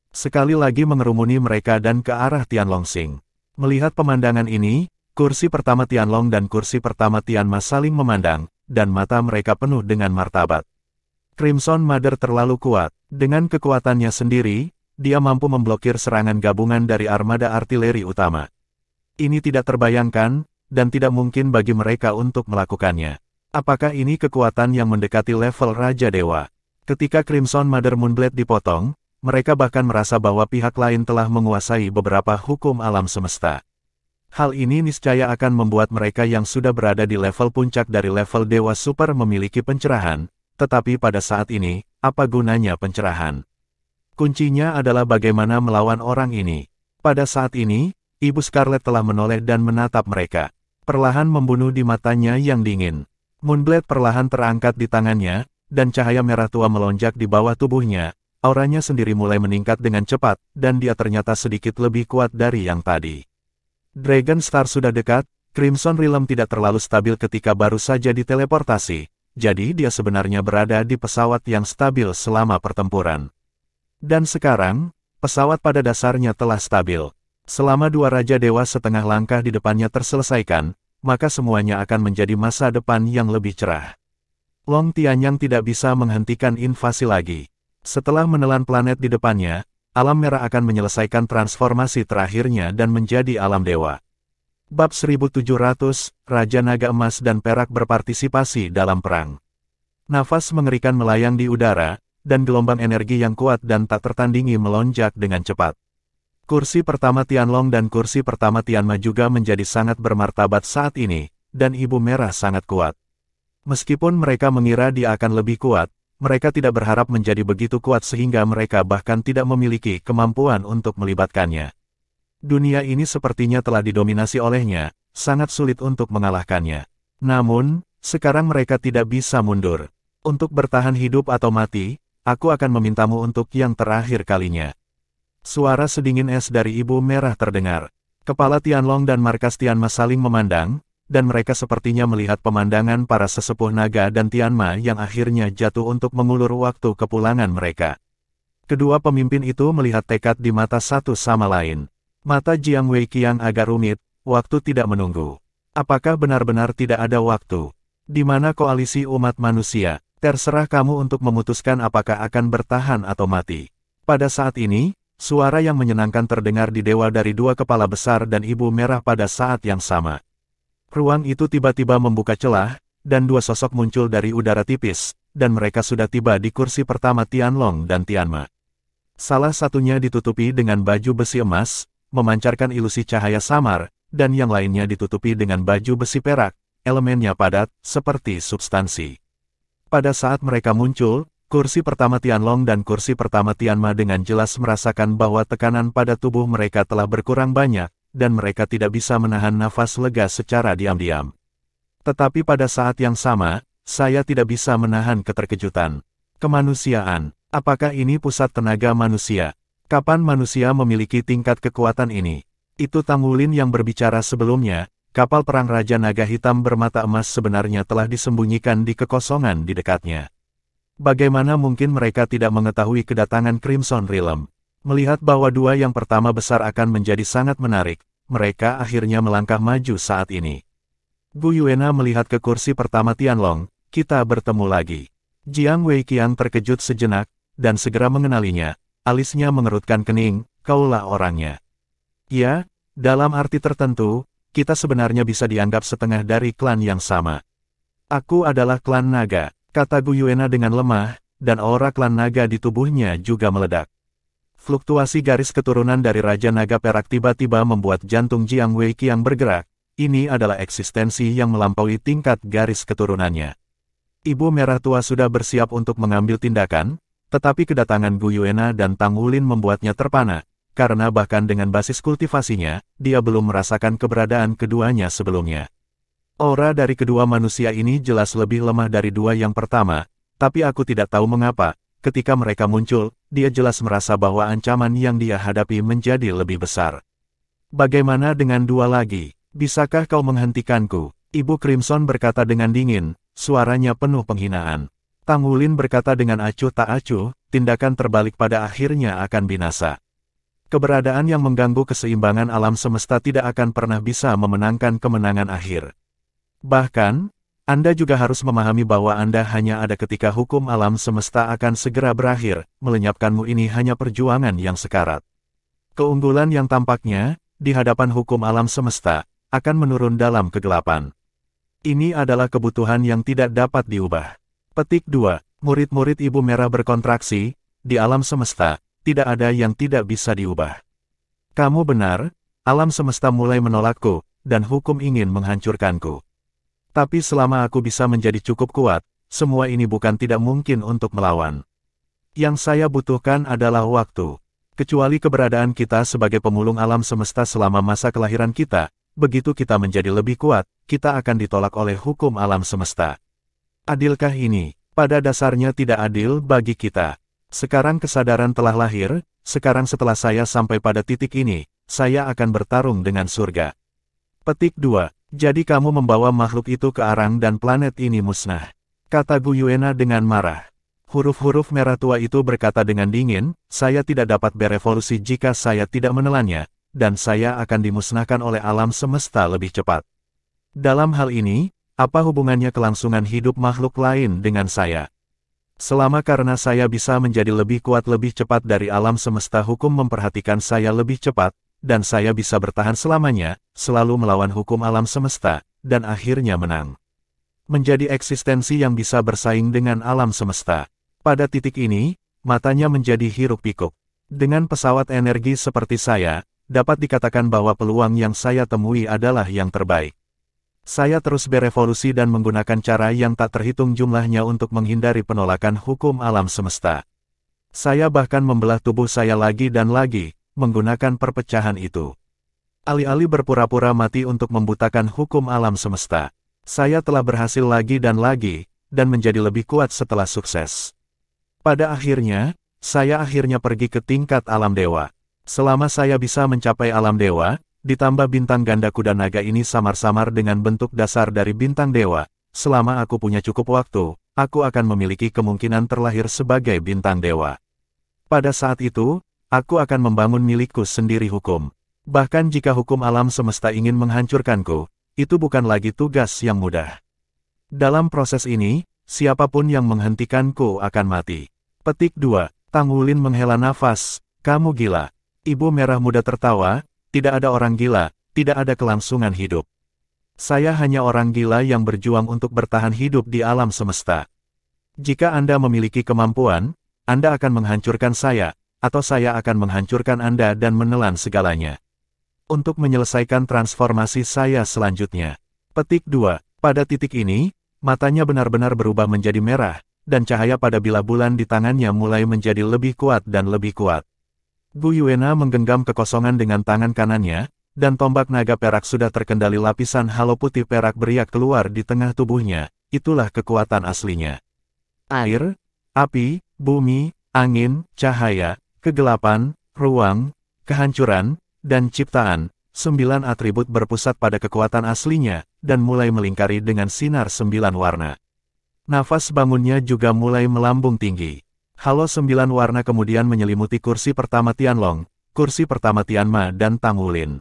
Sekali lagi mengerumuni mereka dan ke arah Tianlongsing. Melihat pemandangan ini, Kursi pertama Tianlong dan kursi pertama Tianma saling memandang, dan mata mereka penuh dengan martabat. Crimson Mother terlalu kuat. Dengan kekuatannya sendiri, dia mampu memblokir serangan gabungan dari armada artileri utama. Ini tidak terbayangkan, dan tidak mungkin bagi mereka untuk melakukannya. Apakah ini kekuatan yang mendekati level Raja Dewa? Ketika Crimson Mother Moonblade dipotong, mereka bahkan merasa bahwa pihak lain telah menguasai beberapa hukum alam semesta. Hal ini niscaya akan membuat mereka yang sudah berada di level puncak dari level Dewa Super memiliki pencerahan, tetapi pada saat ini, apa gunanya pencerahan? Kuncinya adalah bagaimana melawan orang ini. Pada saat ini, Ibu Scarlet telah menoleh dan menatap mereka. Perlahan membunuh di matanya yang dingin. Moonblade perlahan terangkat di tangannya, dan cahaya merah tua melonjak di bawah tubuhnya. Auranya sendiri mulai meningkat dengan cepat, dan dia ternyata sedikit lebih kuat dari yang tadi. Dragon Star sudah dekat, Crimson Realm tidak terlalu stabil ketika baru saja diteleportasi, jadi dia sebenarnya berada di pesawat yang stabil selama pertempuran. Dan sekarang, pesawat pada dasarnya telah stabil. Selama dua Raja Dewa setengah langkah di depannya terselesaikan, maka semuanya akan menjadi masa depan yang lebih cerah. Long Tianyang tidak bisa menghentikan invasi lagi. Setelah menelan planet di depannya, alam merah akan menyelesaikan transformasi terakhirnya dan menjadi alam dewa. Bab 1700, Raja Naga Emas dan Perak berpartisipasi dalam perang. Nafas mengerikan melayang di udara, dan gelombang energi yang kuat dan tak tertandingi melonjak dengan cepat. Kursi pertama Tianlong dan kursi pertama Tianma juga menjadi sangat bermartabat saat ini, dan Ibu Merah sangat kuat. Meskipun mereka mengira dia akan lebih kuat, mereka tidak berharap menjadi begitu kuat sehingga mereka bahkan tidak memiliki kemampuan untuk melibatkannya. Dunia ini sepertinya telah didominasi olehnya, sangat sulit untuk mengalahkannya. Namun, sekarang mereka tidak bisa mundur. Untuk bertahan hidup atau mati, aku akan memintamu untuk yang terakhir kalinya. Suara sedingin es dari Ibu Merah terdengar. Kepala Tianlong dan markas Tianma saling memandang, dan mereka sepertinya melihat pemandangan para sesepuh naga dan Tianma yang akhirnya jatuh untuk mengulur waktu kepulangan mereka. Kedua pemimpin itu melihat tekad di mata satu sama lain. Mata Jiang Weiqiang agak rumit, waktu tidak menunggu. Apakah benar-benar tidak ada waktu? Di mana koalisi umat manusia? Terserah kamu untuk memutuskan apakah akan bertahan atau mati. Pada saat ini, suara yang menyenangkan terdengar di dewa dari dua kepala besar dan Ibu Merah pada saat yang sama. Ruang itu tiba-tiba membuka celah, dan dua sosok muncul dari udara tipis, dan mereka sudah tiba di kursi pertama Tianlong dan Tianma. Salah satunya ditutupi dengan baju besi emas, memancarkan ilusi cahaya samar, dan yang lainnya ditutupi dengan baju besi perak, elemennya padat, seperti substansi. Pada saat mereka muncul, kursi pertama Tianlong dan kursi pertama Tianma dengan jelas merasakan bahwa tekanan pada tubuh mereka telah berkurang banyak, dan mereka tidak bisa menahan nafas lega secara diam-diam. Tetapi pada saat yang sama, saya tidak bisa menahan keterkejutan. Kemanusiaan, apakah ini pusat tenaga manusia? Kapan manusia memiliki tingkat kekuatan ini? Itu Tangulin yang berbicara sebelumnya, kapal perang Raja Naga Hitam bermata emas sebenarnya telah disembunyikan di kekosongan di dekatnya. Bagaimana mungkin mereka tidak mengetahui kedatangan Crimson Realm? Melihat bahwa dua yang pertama besar akan menjadi sangat menarik, mereka akhirnya melangkah maju saat ini. Gu Yuena melihat ke kursi pertama Tianlong, kita bertemu lagi. Jiang Weiqiang terkejut sejenak, dan segera mengenalinya, alisnya mengerutkan kening, kaulah orangnya. Ya, dalam arti tertentu, kita sebenarnya bisa dianggap setengah dari klan yang sama. Aku adalah klan naga, kata Gu Yuena dengan lemah, dan aura klan naga di tubuhnya juga meledak. Fluktuasi garis keturunan dari Raja Naga Perak tiba-tiba membuat jantung Jiang Weiqiang bergerak. Ini adalah eksistensi yang melampaui tingkat garis keturunannya. Ibu Merah Tua sudah bersiap untuk mengambil tindakan, tetapi kedatangan Gu Yuena dan Tang Wulin membuatnya terpana, karena bahkan dengan basis kultivasinya, dia belum merasakan keberadaan keduanya sebelumnya. Aura dari kedua manusia ini jelas lebih lemah dari dua yang pertama, tapi aku tidak tahu mengapa. Ketika mereka muncul, dia jelas merasa bahwa ancaman yang dia hadapi menjadi lebih besar. Bagaimana dengan dua lagi? Bisakah kau menghentikanku? Ibu Crimson berkata dengan dingin, suaranya penuh penghinaan. Tang Wulin berkata dengan acuh tak acuh, tindakan terbalik pada akhirnya akan binasa. Keberadaan yang mengganggu keseimbangan alam semesta tidak akan pernah bisa memenangkan kemenangan akhir. Bahkan, Anda juga harus memahami bahwa Anda hanya ada ketika hukum alam semesta akan segera berakhir, melenyapkanmu ini hanya perjuangan yang sekarat. Keunggulan yang tampaknya, di hadapan hukum alam semesta, akan menurun dalam kegelapan. Ini adalah kebutuhan yang tidak dapat diubah. Petik 2. Murid-murid Ibu Merah berkontraksi, di alam semesta, tidak ada yang tidak bisa diubah. Kamu benar, alam semesta mulai menolakku, dan hukum ingin menghancurkanku. Tapi selama aku bisa menjadi cukup kuat, semua ini bukan tidak mungkin untuk melawan. Yang saya butuhkan adalah waktu. Kecuali keberadaan kita sebagai pemulung alam semesta selama masa kelahiran kita, begitu kita menjadi lebih kuat, kita akan ditolak oleh hukum alam semesta. Adilkah ini? Pada dasarnya tidak adil bagi kita. Sekarang kesadaran telah lahir, sekarang setelah saya sampai pada titik ini, saya akan bertarung dengan surga. Petik 2. Jadi kamu membawa makhluk itu ke arang dan planet ini musnah. Kata Gu Yuena dengan marah. Huruf-huruf merah tua itu berkata dengan dingin, saya tidak dapat berevolusi jika saya tidak menelannya, dan saya akan dimusnahkan oleh alam semesta lebih cepat. Dalam hal ini, apa hubungannya kelangsungan hidup makhluk lain dengan saya? Selama karena saya bisa menjadi lebih kuat lebih cepat dari alam semesta hukum memperhatikan saya lebih cepat, dan saya bisa bertahan selamanya, selalu melawan hukum alam semesta, dan akhirnya menang. Menjadi eksistensi yang bisa bersaing dengan alam semesta. Pada titik ini, matanya menjadi hiruk-pikuk. Dengan pesawat energi seperti saya, dapat dikatakan bahwa peluang yang saya temui adalah yang terbaik. Saya terus berevolusi dan menggunakan cara yang tak terhitung jumlahnya untuk menghindari penolakan hukum alam semesta. Saya bahkan membelah tubuh saya lagi dan lagi, menggunakan perpecahan itu. Alih-alih berpura-pura mati untuk membutakan hukum alam semesta, saya telah berhasil lagi, dan menjadi lebih kuat setelah sukses. Pada akhirnya, saya akhirnya pergi ke tingkat alam dewa. Selama saya bisa mencapai alam dewa, ditambah bintang ganda kuda naga ini samar-samar dengan bentuk dasar dari bintang dewa, selama aku punya cukup waktu, aku akan memiliki kemungkinan terlahir sebagai bintang dewa. Pada saat itu, aku akan membangun milikku sendiri hukum. Bahkan jika hukum alam semesta ingin menghancurkanku, itu bukan lagi tugas yang mudah. Dalam proses ini, siapapun yang menghentikanku akan mati. Petik 2. Tang Wulin menghela nafas, kamu gila. Ibu Merah Muda tertawa, tidak ada orang gila, tidak ada kelangsungan hidup. Saya hanya orang gila yang berjuang untuk bertahan hidup di alam semesta. Jika Anda memiliki kemampuan, Anda akan menghancurkan saya, atau saya akan menghancurkan Anda dan menelan segalanya. Untuk menyelesaikan transformasi saya selanjutnya. Petik 2. Pada titik ini, matanya benar-benar berubah menjadi merah, dan cahaya pada bilah bulan di tangannya mulai menjadi lebih kuat dan lebih kuat. Gu Yuena menggenggam kekosongan dengan tangan kanannya, dan tombak naga perak sudah terkendali lapisan halo putih perak beriak keluar di tengah tubuhnya, itulah kekuatan aslinya. Air, api, bumi, angin, cahaya, kegelapan, ruang, kehancuran, dan ciptaan, 9 atribut berpusat pada kekuatan aslinya, dan mulai melingkari dengan sinar 9 warna. Nafas bangunnya juga mulai melambung tinggi. Halo 9 warna kemudian menyelimuti kursi pertama Tianlong, kursi pertama Tianma dan Tang Wulin.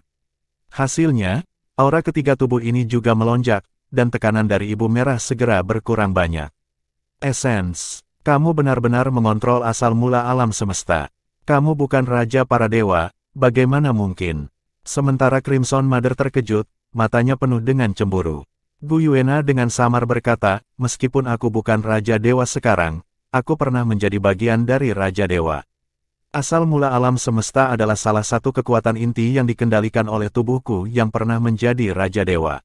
Hasilnya, aura ketiga tubuh ini juga melonjak, dan tekanan dari Ibu Merah segera berkurang banyak. Essence, kamu benar-benar mengontrol asal mula alam semesta. Kamu bukan raja para dewa, bagaimana mungkin? Sementara Crimson Mother terkejut, matanya penuh dengan cemburu. Gu Yuena dengan samar berkata, meskipun aku bukan raja dewa sekarang, aku pernah menjadi bagian dari raja dewa. Asal mula alam semesta adalah salah satu kekuatan inti yang dikendalikan oleh tubuhku yang pernah menjadi raja dewa.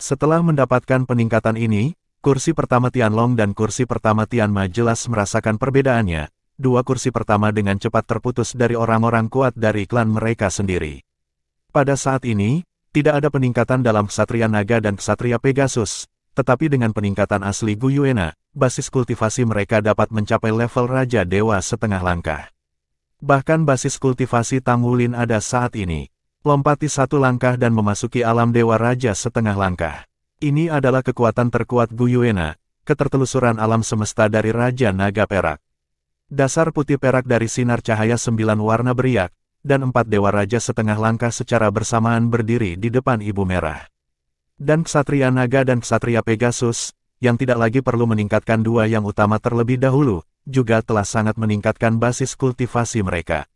Setelah mendapatkan peningkatan ini, kursi pertama Tianlong dan kursi pertama Tianma jelas merasakan perbedaannya. Dua kursi pertama dengan cepat terputus dari orang-orang kuat dari klan mereka sendiri. Pada saat ini, tidak ada peningkatan dalam Ksatria Naga dan Ksatria Pegasus, tetapi dengan peningkatan asli Gu Yuena, basis kultivasi mereka dapat mencapai level Raja Dewa setengah langkah. Bahkan basis kultivasi Tang Wulin ada saat ini. Lompati satu langkah dan memasuki alam Dewa Raja setengah langkah. Ini adalah kekuatan terkuat Gu Yuena, ketertelusuran alam semesta dari Raja Naga Perak. Dasar putih perak dari sinar cahaya 9 warna beriak, dan 4 Dewa Raja setengah langkah secara bersamaan berdiri di depan Ibu Merah. Dan Ksatria Naga dan Ksatria Pegasus, yang tidak lagi perlu meningkatkan dua yang utama terlebih dahulu, juga telah sangat meningkatkan basis kultivasi mereka.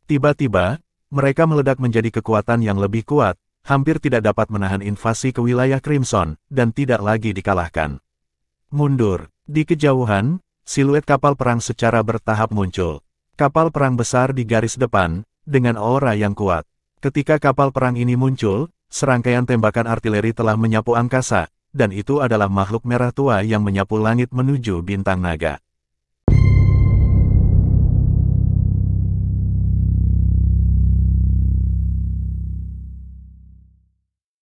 Tiba-tiba, mereka meledak menjadi kekuatan yang lebih kuat, hampir tidak dapat menahan invasi ke wilayah Crimson, dan tidak lagi dikalahkan. Mundur. Di kejauhan, siluet kapal perang secara bertahap muncul. Kapal perang besar di garis depan, dengan aura yang kuat. Ketika kapal perang ini muncul, serangkaian tembakan artileri telah menyapu angkasa, dan itu adalah makhluk merah tua yang menyapu langit menuju bintang naga.